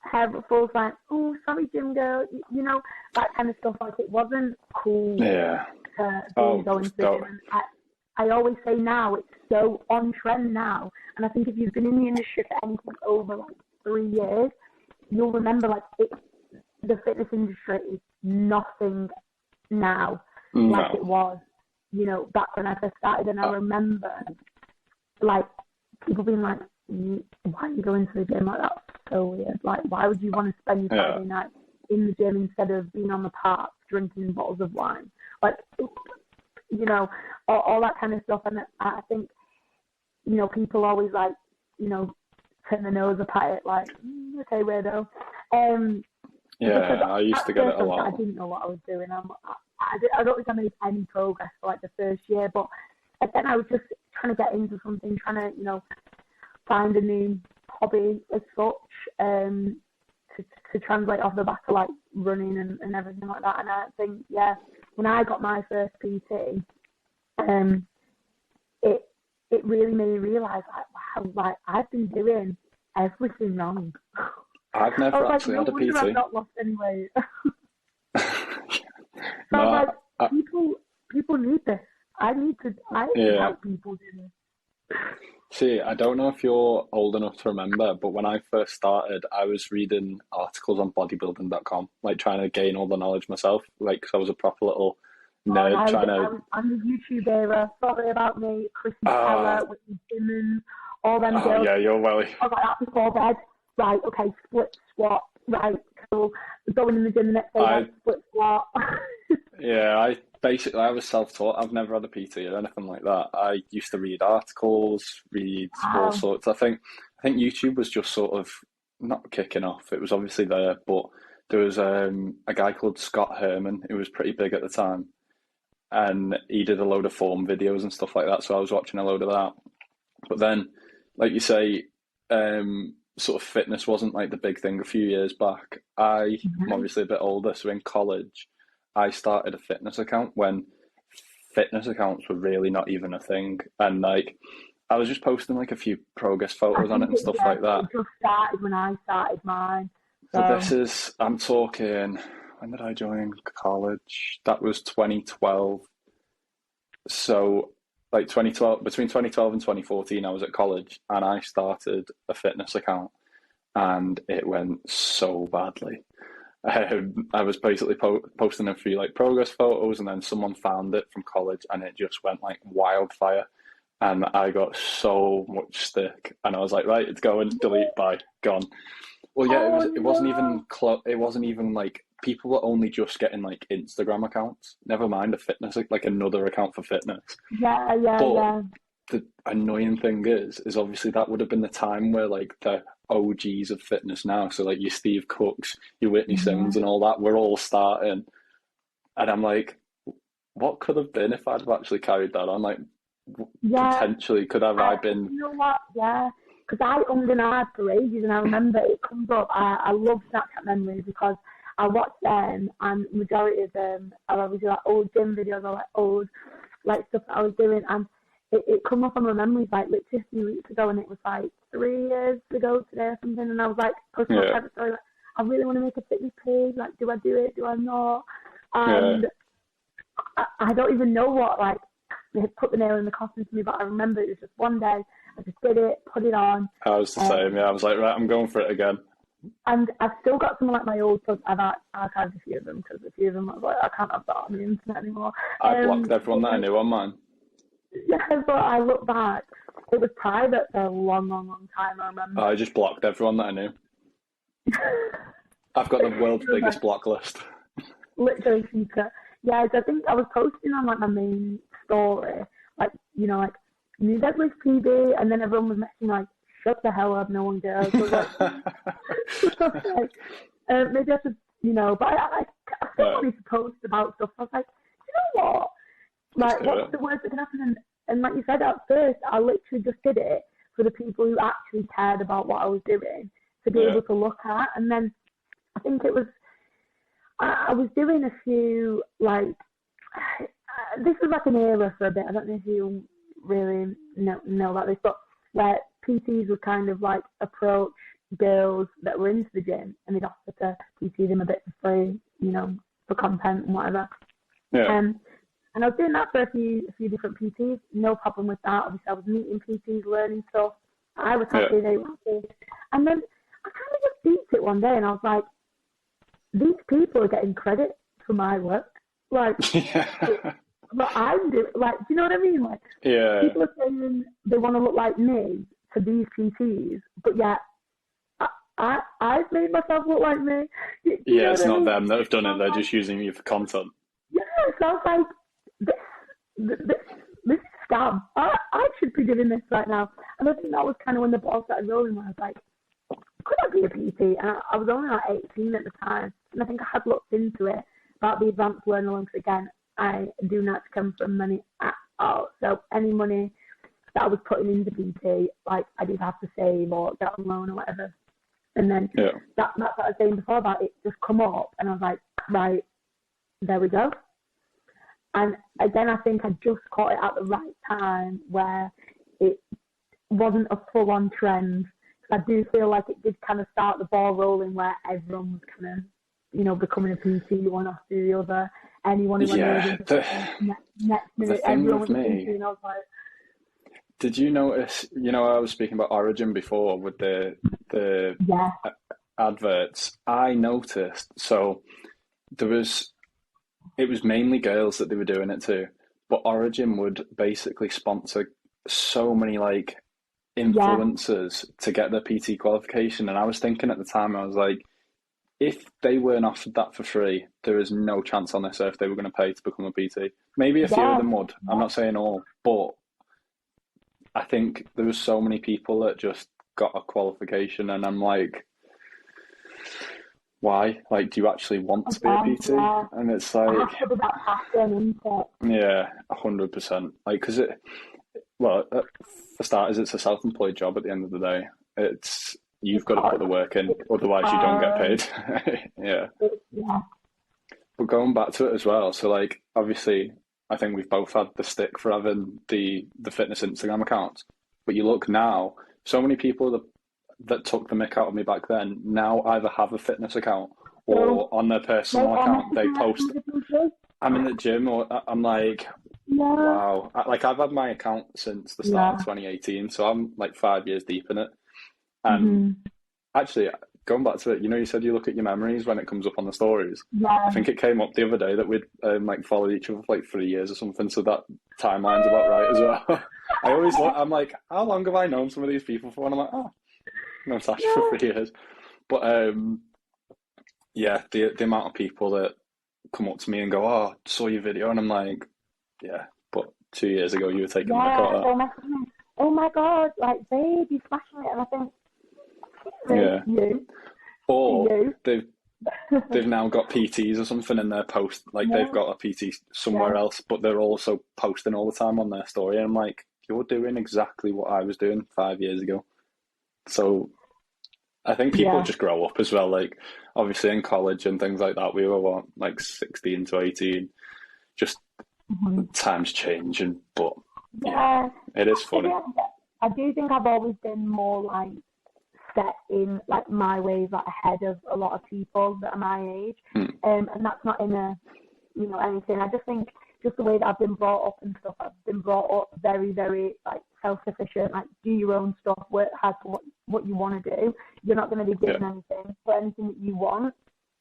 hair ruffles, like, "Oh, sorry, gym girl," that kind of stuff. Like, it wasn't cool to go into the gym. I always say now it's so on trend now, and I think if you've been in the industry for anything over like 3 years, you'll remember like the fitness industry is nothing now like it was, back when I first started. And I remember like people being like, "Why are you going to the gym?" Like, that's so weird. Like, why would you want to spend your Saturday night in the gym instead of being on the park drinking bottles of wine? Like, all that kind of stuff. And I think, people always like, turn their nose up at it, like, okay, weirdo. I used to get it a lot. I didn't know what I was doing. I don't think I made any progress for like the first year, but then I was just trying to get into something, trying to, find a new hobby as such, to translate off the back of like running and everything like that. And I think, when I got my first PT, it really made me realise, like, wow, like, I've been doing everything wrong. I've never actually had a PT. I've not lost any weight. So people need this. I need to help people do this. See, I don't know if you're old enough to remember, but when I first started, I was reading articles on bodybuilding.com, like trying to gain all the knowledge myself, like, because I was a proper little nerd I'm the YouTube era. Sorry about me. Chrissy Keller, Whitney Simmons, all them girls. Yeah, you're welly. I was like that before bed. Right, okay, split squat. Right, cool. Going in the gym the next day, split squat. I was self-taught. I've never had a PT or anything like that. I used to read articles, all sorts. I think YouTube was just sort of not kicking off. It was obviously there, but there was a guy called Scott Herman who was pretty big at the time, and he did a load of form videos and stuff like that. So I was watching a load of that. But then, like you say, sort of fitness wasn't like the big thing a few years back. I'm obviously a bit older, so in college, I started a fitness account when fitness accounts were really not even a thing. And like, I was just posting like a few progress photos on it and stuff like that. It just started when I started mine. So this is, I'm talking, when did I join college? That was 2012. So like 2012, between 2012 and 2014, I was at college and I started a fitness account and it went so badly. I was basically posting a few like progress photos and then someone found it from college and it just went like wildfire. And I got so much stick and I was like, right, it's going, delete, bye, gone. Well, yeah, it wasn't even it wasn't even like people were only just getting like Instagram accounts. Never mind a fitness, like another account for fitness. Yeah. The annoying thing is obviously that would have been the time where like the OGs of fitness now, so like your Steve Cooks, your Whitney Simmons, and all that, we're all starting. And I'm like, what could have been if I'd have actually carried that on? Like, potentially, could have I been? You know what? Yeah. Because I ummed and ahed for ages, and I remember it comes up. I love Snapchat memories because I watch them, and majority of them are obviously like old gym videos or like old like stuff that I was doing, and it come up on my memories like literally a few weeks ago, and it was like 3 years ago today or something, and I was like posting my private story like, I really want to make a fitness page. Like, do I do it? Do I not? And I don't even know what like they had put the nail in the coffin for me, but I remember it was just one day. I just did it, put it on. I was the same, yeah. I was like, right, I'm going for it again. And I've still got some of like my old stuff. I've archived a few of them because a few of them I was like, I can't have that on the internet anymore. I blocked everyone that I knew on mine. Yeah, but I look back, it was private for a long time, I remember. I just blocked everyone that I knew. I've got the world's biggest block list. Literally secret. Yeah, I think I was posting on like my main story, like, you know, like, new deadlift PB, and then everyone was messaging like, shut the hell up, no one cares. So like, maybe I should, you know, but I still wanted to post about stuff. I was like, you know what? Like, what's the worst that can happen? And like you said at first, I literally just did it for the people who actually cared about what I was doing to be able to look at. And then I think it was, I was doing a few, like, this was like an era for a bit. I don't know if you really know about this, but where PTs would kind of like approach girls that were into the gym and they'd offer to PT them a bit for free, you know, for content and whatever. And I was doing that for a few different PTs, no problem with that. Obviously, I was meeting PTs, learning stuff. I was happy, they were happy. And then I kind of just beat it one day and I was like, these people are getting credit for my work. Like, what I'm doing, like, do you know what I mean? Like, people are saying they want to look like me for these PTs, but yet I've made myself look like me. It's not them that have done it, they're just using you for content. Yeah, so I was like, this is scam. I should be doing this right now. And I think that was kind of when the ball started rolling, where I was like, could I be a PT? And I was only like 18 at the time, and I think I had looked into it about the advanced learner loans. Again, I do not come from money at all. So any money that I was putting into PT, like, I did have to save or get on loan or whatever. And then that's what I was saying before about it just come up, and I was like, right, there we go. And again, I think I just caught it at the right time where it wasn't a full-on trend. I do feel like it did kind of start the ball rolling where everyone was kind of, you know, becoming a PT one after the other. Anyone who went next minute, everyone was a PT, and I was like... Did you notice, you know, I was speaking about Origin before with the adverts. I noticed, so it was mainly girls that they were doing it to, but Origin would basically sponsor so many like influencers to get their PT qualification. And I was thinking at the time, I was like, if they weren't offered that for free, there is no chance on this earth they were going to pay to become a PT. Maybe a few of them would. I'm not saying all, but I think there was so many people that just got a qualification, and I'm like, why? Like, do you actually want to be a PT? And it's like, yeah, 100%. Like, because for starters, it's a self-employed job at the end of the day. you've got to put the work in, otherwise you don't get paid. Yeah. Yeah. But going back to it as well, so like obviously I think we've both had the stick for having the fitness Instagram accounts. But you look now, so many people that took the mick out of me back then now either have a fitness account or on their personal account they post, I'm in the gym, or I'm like, wow. Like I've had my account since the start of 2018, so I'm like 5 years deep in it. And actually, going back to it, you said you look at your memories when it comes up on the stories. I think it came up the other day that we'd like followed each other for like 3 years or something, so that timeline's about right as well. I always look, I'm like, how long have I known some of these people for? And I'm like, oh, I've known Tasha for 3 years. But yeah, the amount of people that come up to me and go, oh, saw your video, and I'm like, yeah, but 2 years ago you were taking my car. Oh my god, like babe, you're smashing it, and I think you. Or they've now got PTs or something in their post, like they've got a PT somewhere else, but they're also posting all the time on their story, and I'm like, you're doing exactly what I was doing 5 years ago. So I think people just grow up as well. Like obviously in college and things like that, we were like 16 to 18. Just times change, but it is funny. I do think I've always been more like set in like my ways, like ahead of a lot of people that are my age, and that's not in a anything. I just think just the way that I've been brought up and stuff. I've been brought up very, very like self-sufficient. Like do your own stuff, work hard for what you want to do. You're not going to be given anything for anything that you want.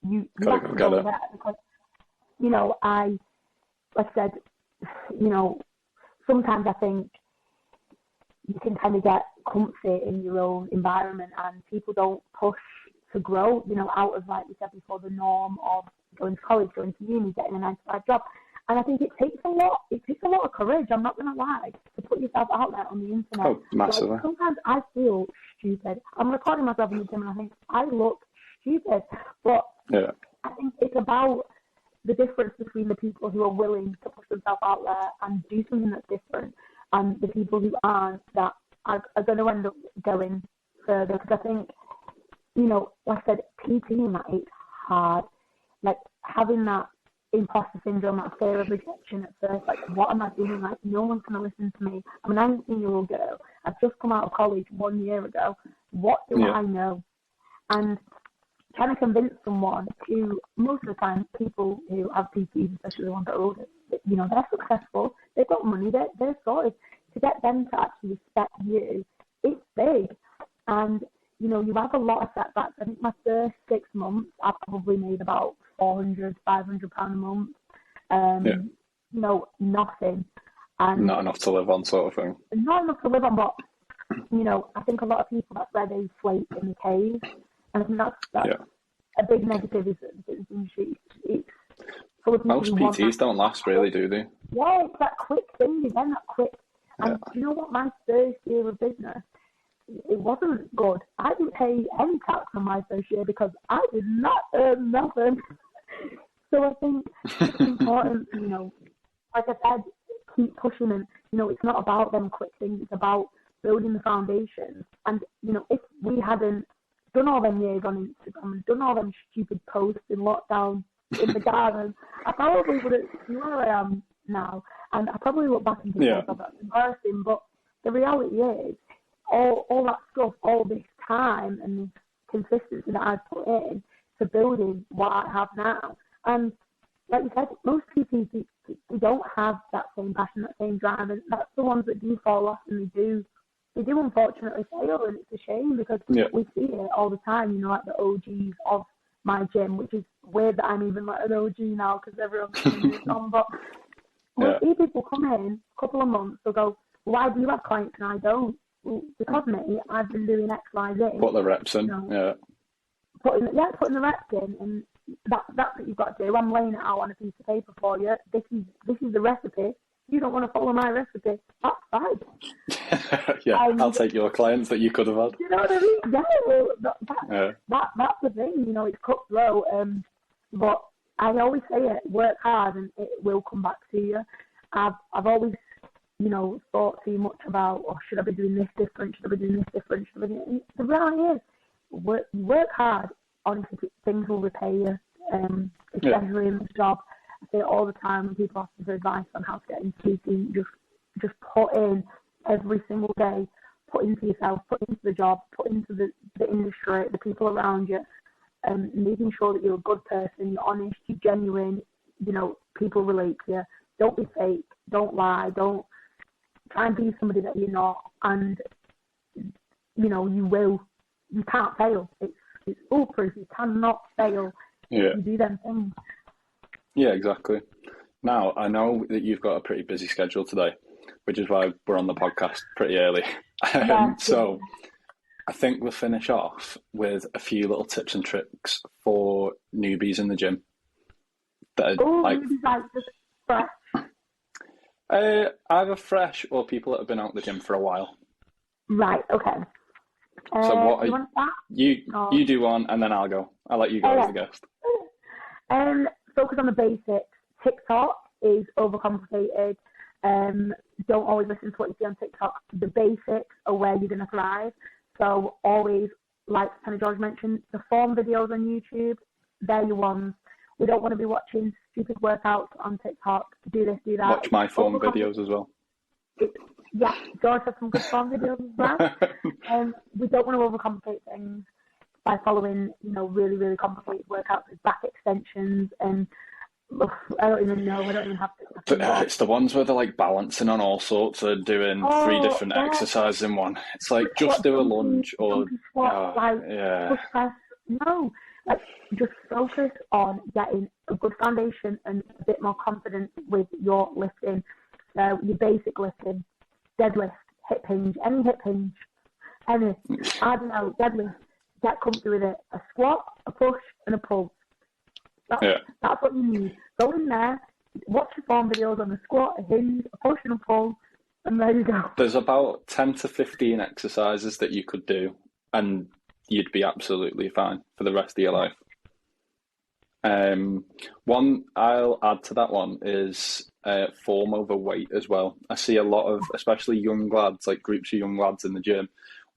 You have to go there because like I said, sometimes I think you can kind of get comfy in your own environment, and people don't push to grow, out of, like we said before, the norm of going to college, going to uni, getting a 9-to-5 job. And I think it takes a lot of courage, I'm not going to lie, to put yourself out there on the internet. Oh, massively. Like, sometimes I feel stupid. I'm recording myself in the gym and I think I look stupid. But I think it's about the difference between the people who are willing to push themselves out there and do something that's different, and the people who aren't, that are going to end up going further. Because I think, like I said, PTing that it's hard. Like having that imposter syndrome, that fear of rejection at first. Like, what am I doing? Like, no one's going to listen to me. I'm a 19-year-old girl. I've just come out of college 1 year ago. What do I know? And trying to convince someone who, most of the time, people who have PTs, especially the ones that are older, they're successful, they've got money, they're sorted. To get them to actually respect you, it's big. And, you have a lot of setbacks. I think my first 6 months, I probably made about £400, £500 a month. Nothing. And not enough to live on, sort of thing. Not enough to live on, but, I think a lot of people, that's where they flake in the cave. And I think that's a big negative is that the industry. It's full of people. Most PTs don't last, really, do they? Yeah, it's that quick thing again, that quick. And do you know what? My first year of business, it wasn't good. I didn't pay any tax on my first year because I did not earn nothing. So I think it's important, like I said, keep pushing, and it's not about them quick things. It's about building the foundation. And if we hadn't done all them years on Instagram and done all them stupid posts in lockdown in the garden, I probably wouldn't be where I am now. And I probably look back and think, that's embarrassing. But the reality is, all that stuff, all this time and this consistency that I've put in to building what I have now. And like you said, most people, they don't have that same passion, that same drive. And that's the ones that do fall off, and they do unfortunately fail. And it's a shame because we see it all the time, like the OGs of my gym, which is weird that I'm even like an OG now because everyone's moved on. But we'll see people come in a couple of months, they'll go, why do you have clients and I don't? Well, because me, I've been doing X, Y, Z. Put the reps in, Putting the reps in, and that's what you've got to do. I'm laying it out on a piece of paper for you. This is the recipe. You don't want to follow my recipe, that's fine. I'll take your clients that you could have had. You know what I mean? That's the thing, it's cutthroat. But I always say it, work hard and it will come back to you. I've always thought too much about, should I be doing this different? Should I be doing this different? Should I be doing... The reality is, work hard. Honestly, things will repay you, especially in this job. I say it all the time when people ask me for advice on how to get into PT. Just put in every single day. Put into yourself, put into the job, put into the industry, the people around you, making sure that you're a good person, you're honest, you're genuine, people relate to you. Don't be fake, don't lie, don't try and be somebody that you're not, and, you can't fail. It's foolproof, you cannot fail if you do them things. Yeah, exactly. Now, I know that you've got a pretty busy schedule today, which is why we're on the podcast pretty early. So I think we'll finish off with a few little tips and tricks for newbies in the gym. Newbies like just fresh. Either fresh or people that have been out the gym for a while. Right, okay. So what you want that? You do one and then I'll go. I'll let you go as the guest. Focus on the basics. TikTok is overcomplicated. Don't always listen to what you see on TikTok. The basics are where you're going to thrive. So always, like Hannah George mentioned, the form videos on YouTube, they're your ones. We don't want to be watching stupid workouts on TikTok. Do this, do that. Watch my form videos as well. George has some good form videos as well. We don't want to overcomplicate things by following, really, really complicated workouts with back extensions and I don't even know. I don't even have to. It's the ones where they're like balancing on all sorts of doing 3 different exercises in one. It's like just do a lunge or push press. No, just focus on getting a good foundation and a bit more confidence with your lifting. So your basic lifting, deadlift, hip hinge, any hip hinge, any. I don't know, deadlift. Get comfy with it. A squat, a push, and a pull. That's what you need. Go in there, watch your form videos on a squat, a hinge, a push and a pull, and there you go. There's about 10 to 15 exercises that you could do, and you'd be absolutely fine for the rest of your life. One I'll add to that one is form over weight as well. I see a lot of, especially young lads, like groups of young lads in the gym,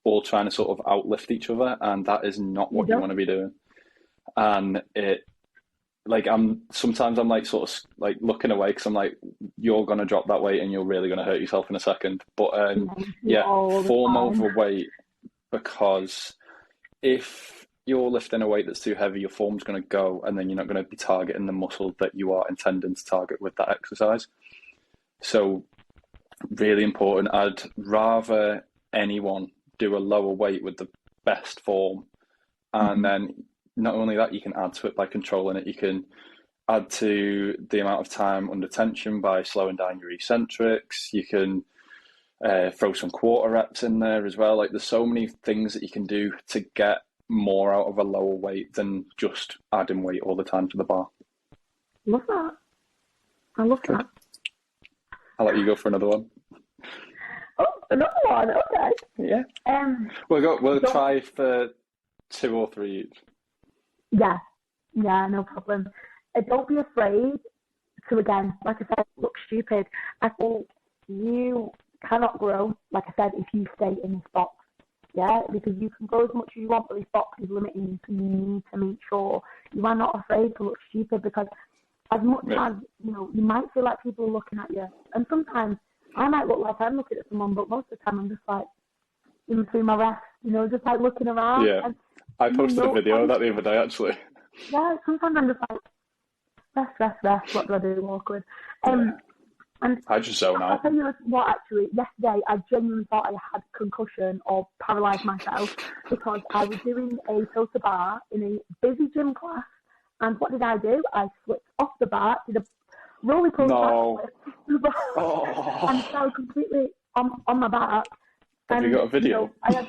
all trying to sort of outlift each other, and that is not what you want to be doing. And I'm like sort of like looking away because I'm like, you're going to drop that weight and you're really going to hurt yourself in a second. But form over weight, because if you're lifting a weight that's too heavy, your form's going to go and then you're not going to be targeting the muscle that you are intending to target with that exercise. So really important. I'd rather anyone do a lower weight with the best form, and then not only that, you can add to it by controlling it. You can add to the amount of time under tension by slowing down your eccentrics. You can throw some quarter reps in there as well. Like there's so many things that you can do to get more out of a lower weight than just adding weight all the time to the bar. Love that. I love that. I'll let you go for another one. Oh, another one. Okay. Yeah. We'll try for 2 or 3 each. Yeah, no problem. Don't be afraid to, again, like I said, look stupid. I think you cannot grow, like I said, if you stay in this box. Yeah, because you can grow as much as you want, but this box is limiting you, so you need to make sure you are not afraid to look stupid, because as much as, you might feel like people are looking at you, and sometimes I might look like I'm looking at someone, but most of the time I'm just like, in between my rests, just like looking around. Yeah. And, I posted a video of that the other day, actually. Yeah, sometimes I'm just like, rest, what do I do? Awkward. And I just zone out. I'll tell you what, actually, yesterday I genuinely thought I had concussion or paralysed myself, because I was doing a total bar in a busy gym class, and what did I do? I slipped off the bar, did a roly poster and fell completely on my back. Have you got a video? I had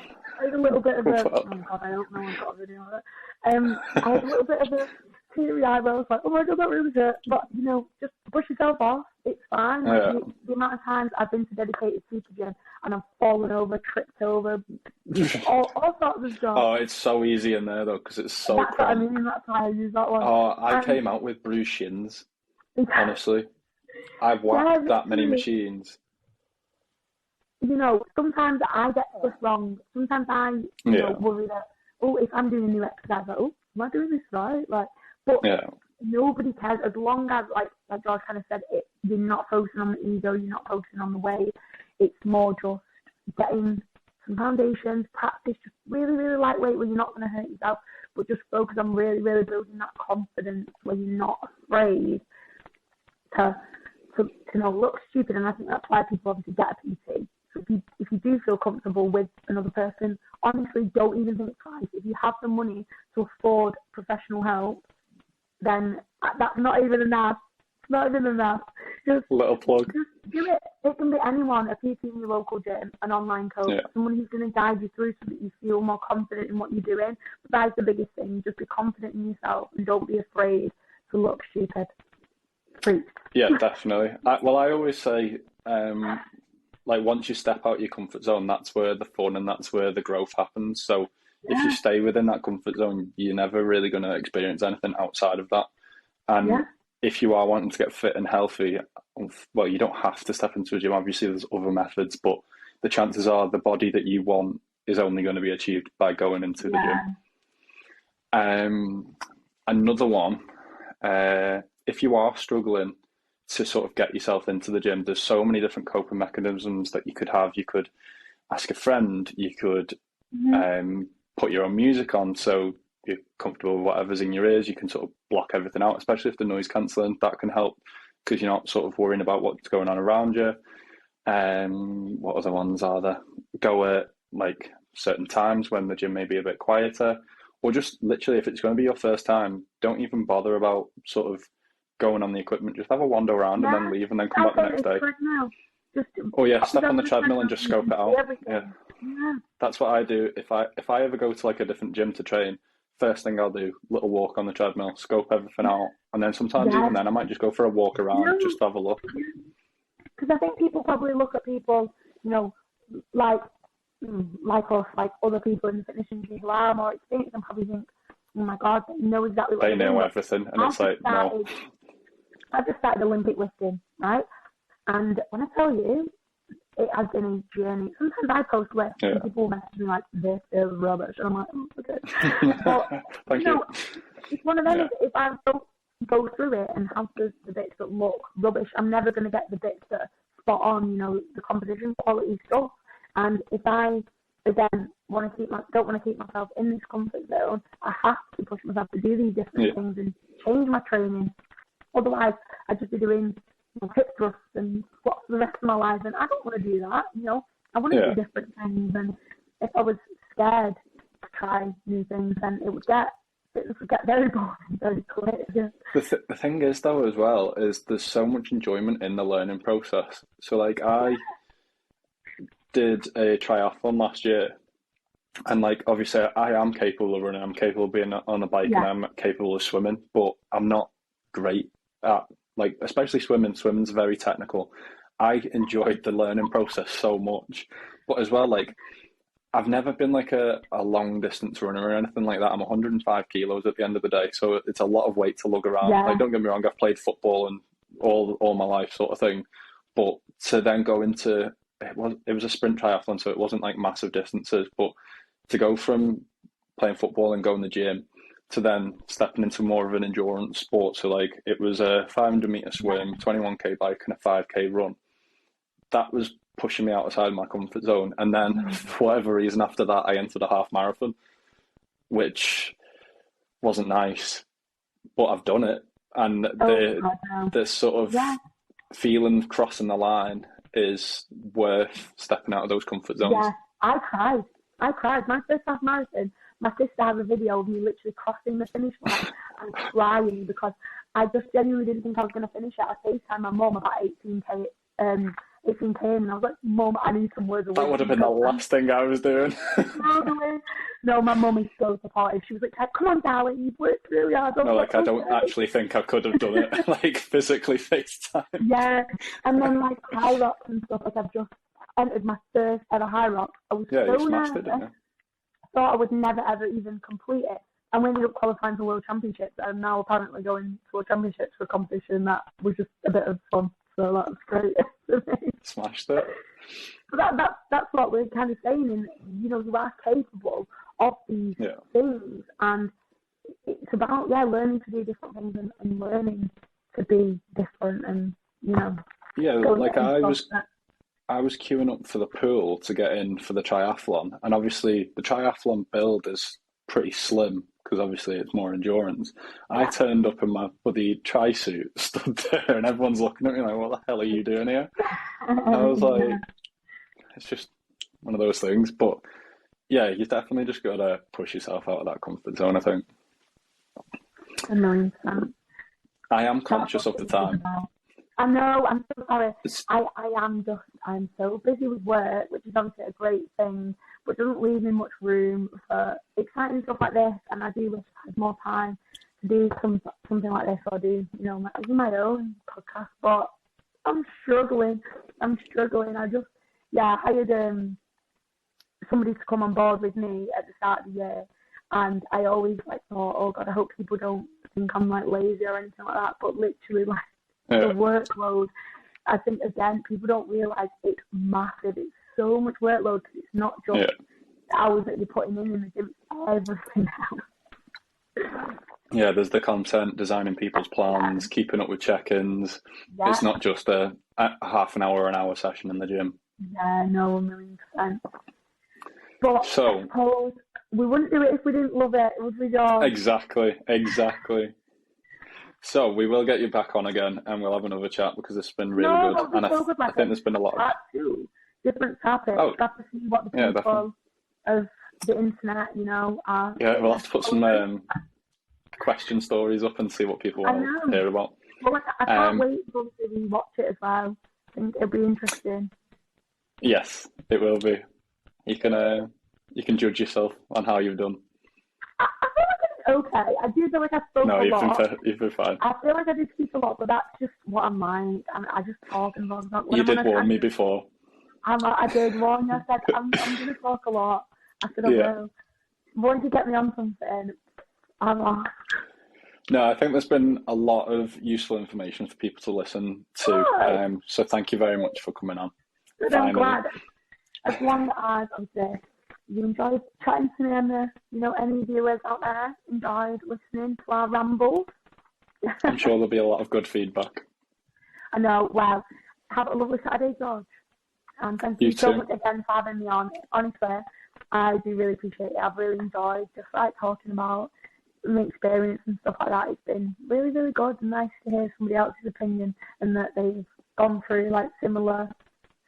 a little bit of a... Oh, God, I don't know if I've got a video of it. I had a little bit of a teary eye where I was like, oh my God, that really hurt. But, just brush yourself off. It's fine. Yeah. The amount of times I've been to dedicated super gym and I've fallen over, tripped over, all sorts of stuff. Oh, it's so easy in there, though, because it's so That's what I mean. That's why I use that one. Oh, I came out with bruised shins, honestly. I've whacked that many machines. sometimes I get stuff wrong. Sometimes I, worry that, if I'm doing a new exercise, like, am I doing this right? Like, but nobody cares as long as, like George kind of said, you're not focusing on the ego, you're not focusing on the weight. It's more just getting some foundations, practice just really, really lightweight where you're not going to hurt yourself, but just focus on really, really building that confidence where you're not afraid to look stupid. And I think that's why people obviously get a PT. So if you do feel comfortable with another person, honestly, don't even think twice. If you have the money to afford professional help, then that's not even enough. It's not even enough. Just little plug. Just do it. It can be anyone, a PT in your local gym, an online coach, someone who's going to guide you through so that you feel more confident in what you're doing. But that's the biggest thing. Just be confident in yourself and don't be afraid to look stupid. Preach. Yeah, definitely. I always say, once you step out your comfort zone, that's where the fun and that's where the growth happens. So if you stay within that comfort zone, you're never really going to experience anything outside of that. And if you are wanting to get fit and healthy, well, you don't have to step into a gym. Obviously, there's other methods, but the chances are the body that you want is only going to be achieved by going into the gym. Another one, if you are struggling to sort of get yourself into the gym, there's so many different coping mechanisms that you could have. You could ask a friend, you could put your own music on so you're comfortable with whatever's in your ears. You can sort of block everything out, especially if the noise cancelling. That can help because you're not sort of worrying about what's going on around you. What other ones are there? Go at like certain times when the gym may be a bit quieter, or just literally if it's going to be your first time, don't even bother about sort of going on the equipment. Just have a wander around and then leave and then come back the next day. Step on the treadmill and just scope it out. That's what I do. If I ever go to like a different gym to train, first thing I'll do, little walk on the treadmill, scope everything out, and then sometimes even then I might just go for a walk around just to have a look. Because I think people probably look at people, like us, like other people in the fitness industry who are more experienced and probably think, oh my God, they know exactly what they know everything, and it's like, no. I just started Olympic lifting, right? And when I tell you, it has been a journey. Sometimes I post lifts and people message me like, this is rubbish. And I'm like, okay. But, Thank you. It's one of them, if I don't go through it and have the bits that look rubbish, I'm never going to get the bits that are spot on, the composition quality stuff. And if I, again, don't want to keep myself in this comfort zone, I have to push myself to do these different things and change my training. Otherwise, I'd just be doing hip thrusts and squats for the rest of my life, and I don't want to do that. I want to do different things. And if I was scared to try new things, then it would get very boring very quick. The thing is, though, as well, is there's so much enjoyment in the learning process. So, like, I did a triathlon last year, and like, obviously, I am capable of running. I'm capable of being on a bike, and I'm capable of swimming, but I'm not great at, like, especially swimming. Swimming's very technical. I enjoyed the learning process so much, but as well, like, I've never been like a long distance runner or anything like that. I'm 105 kilos at the end of the day, so it's a lot of weight to lug around. Like, don't get me wrong, I've played football and all my life sort of thing, but to then go into it was a sprint triathlon, so it wasn't like massive distances, but to go from playing football and going to the gym to then stepping into more of an endurance sport. So like, it was a 500 meter swim, 21k bike and a 5k run. That was pushing me outside my comfort zone. And then for whatever reason, after that, I entered a half marathon, which wasn't nice, but I've done it. And the sort of feeling crossing the line is worth stepping out of those comfort zones. Yeah, I cried. My first half marathon, my sister had a video of me literally crossing the finish line and crying because I just genuinely didn't think I was going to finish it. I FaceTimed my mum about 18k and I was like, Mum, I need some words of wisdom. That would have been the last thing I was doing. No, my mum is so supportive. She was like, come on, darling, you've worked really hard. No, like, I don't actually think I could have done it, like, physically FaceTime. Yeah, and then, like, high rocks and stuff, like, I've just entered my first ever high rock. I was so you smashed nervous. it, didn't you? I thought I would never, ever even complete it. And we ended up qualifying for World Championships, and I'm now apparently going to World Championships for a competition that was just a bit of fun. So that was great. Smashed it. So that's what we're kind of saying, and you are capable of these things, and it's about learning to do different things and learning to be different, and like I was queuing up for the pool to get in for the triathlon, and obviously the triathlon build is pretty slim because obviously it's more endurance. I turned up in my bloody tri-suit, stood there, and everyone's looking at me like, what the hell are you doing here? And I was like, it's just one of those things. But yeah, you definitely just got to push yourself out of that comfort zone, I think. 1,000,000%. I am conscious of the time. I know, I'm so sorry. I'm so busy with work, which is obviously a great thing, but doesn't leave me much room for exciting stuff like this. And I do wish I had more time to do something like this, or do, my own podcast. But I'm struggling. I just, hired somebody to come on board with me at the start of the year. And I always thought, oh God, I hope people don't think I'm lazy or anything like that. But literally, the workload, I think, again, people don't realise it's massive. It's so much workload because it's not just the hours that you're putting in the gym, it's everything else. Yeah, there's the content, designing people's plans, keeping up with check-ins. Yeah. It's not just a half an hour or an hour session in the gym. Yeah, no, 1,000,000%. But so, I suppose we wouldn't do it if we didn't love it, would we, George? Exactly. So we will get you back on again, and we'll have another chat because it's been really good. And I think there's been a lot of different topics. Got to see what the people of the internet, are. Yeah, we'll have to put some question stories up and see what people want to hear about. Well, I can't wait to watch it as well. I think it'll be interesting. Yes, it will be. You can judge yourself on how you've done. I feel like it's okay. I do feel like I spoke a lot. You've been fine. I feel like I did speak a lot, but that's just what I'm like. I just talk and talk. You did warn me before. I did warn you. I said, I'm going to talk a lot. I said, I will. Once you get me on something, I'm off. No, I think there's been a lot of useful information for people to listen to. So thank you very much for coming on. I'm glad. As long as, obviously, you enjoyed chatting to me, and any viewers out there enjoyed listening to our rambles. I'm sure there'll be a lot of good feedback. I know. Well, have a lovely Saturday, George. And thank you so much again for having me on. Honestly, I do really appreciate it. I've really enjoyed just talking about my experience and stuff like that. It's been really, really good and nice to hear somebody else's opinion and that they've gone through similar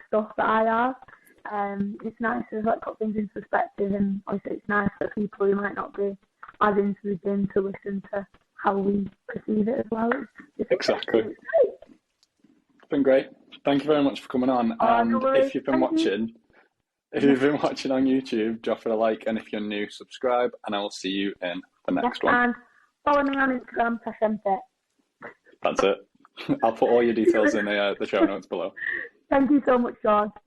stuff that I have. It's nice to put things into perspective, and obviously it's nice for people who might not be as into the gym to listen to how we perceive it as well. Exactly. It's been great. Thank you very much for coming on. And if you've been watching on YouTube, drop it a like, and if you're new, subscribe, and I will see you in the next one. And follow me on Instagram, Tasha Mane. That's it. I'll put all your details in the show notes below. Thank you so much, George.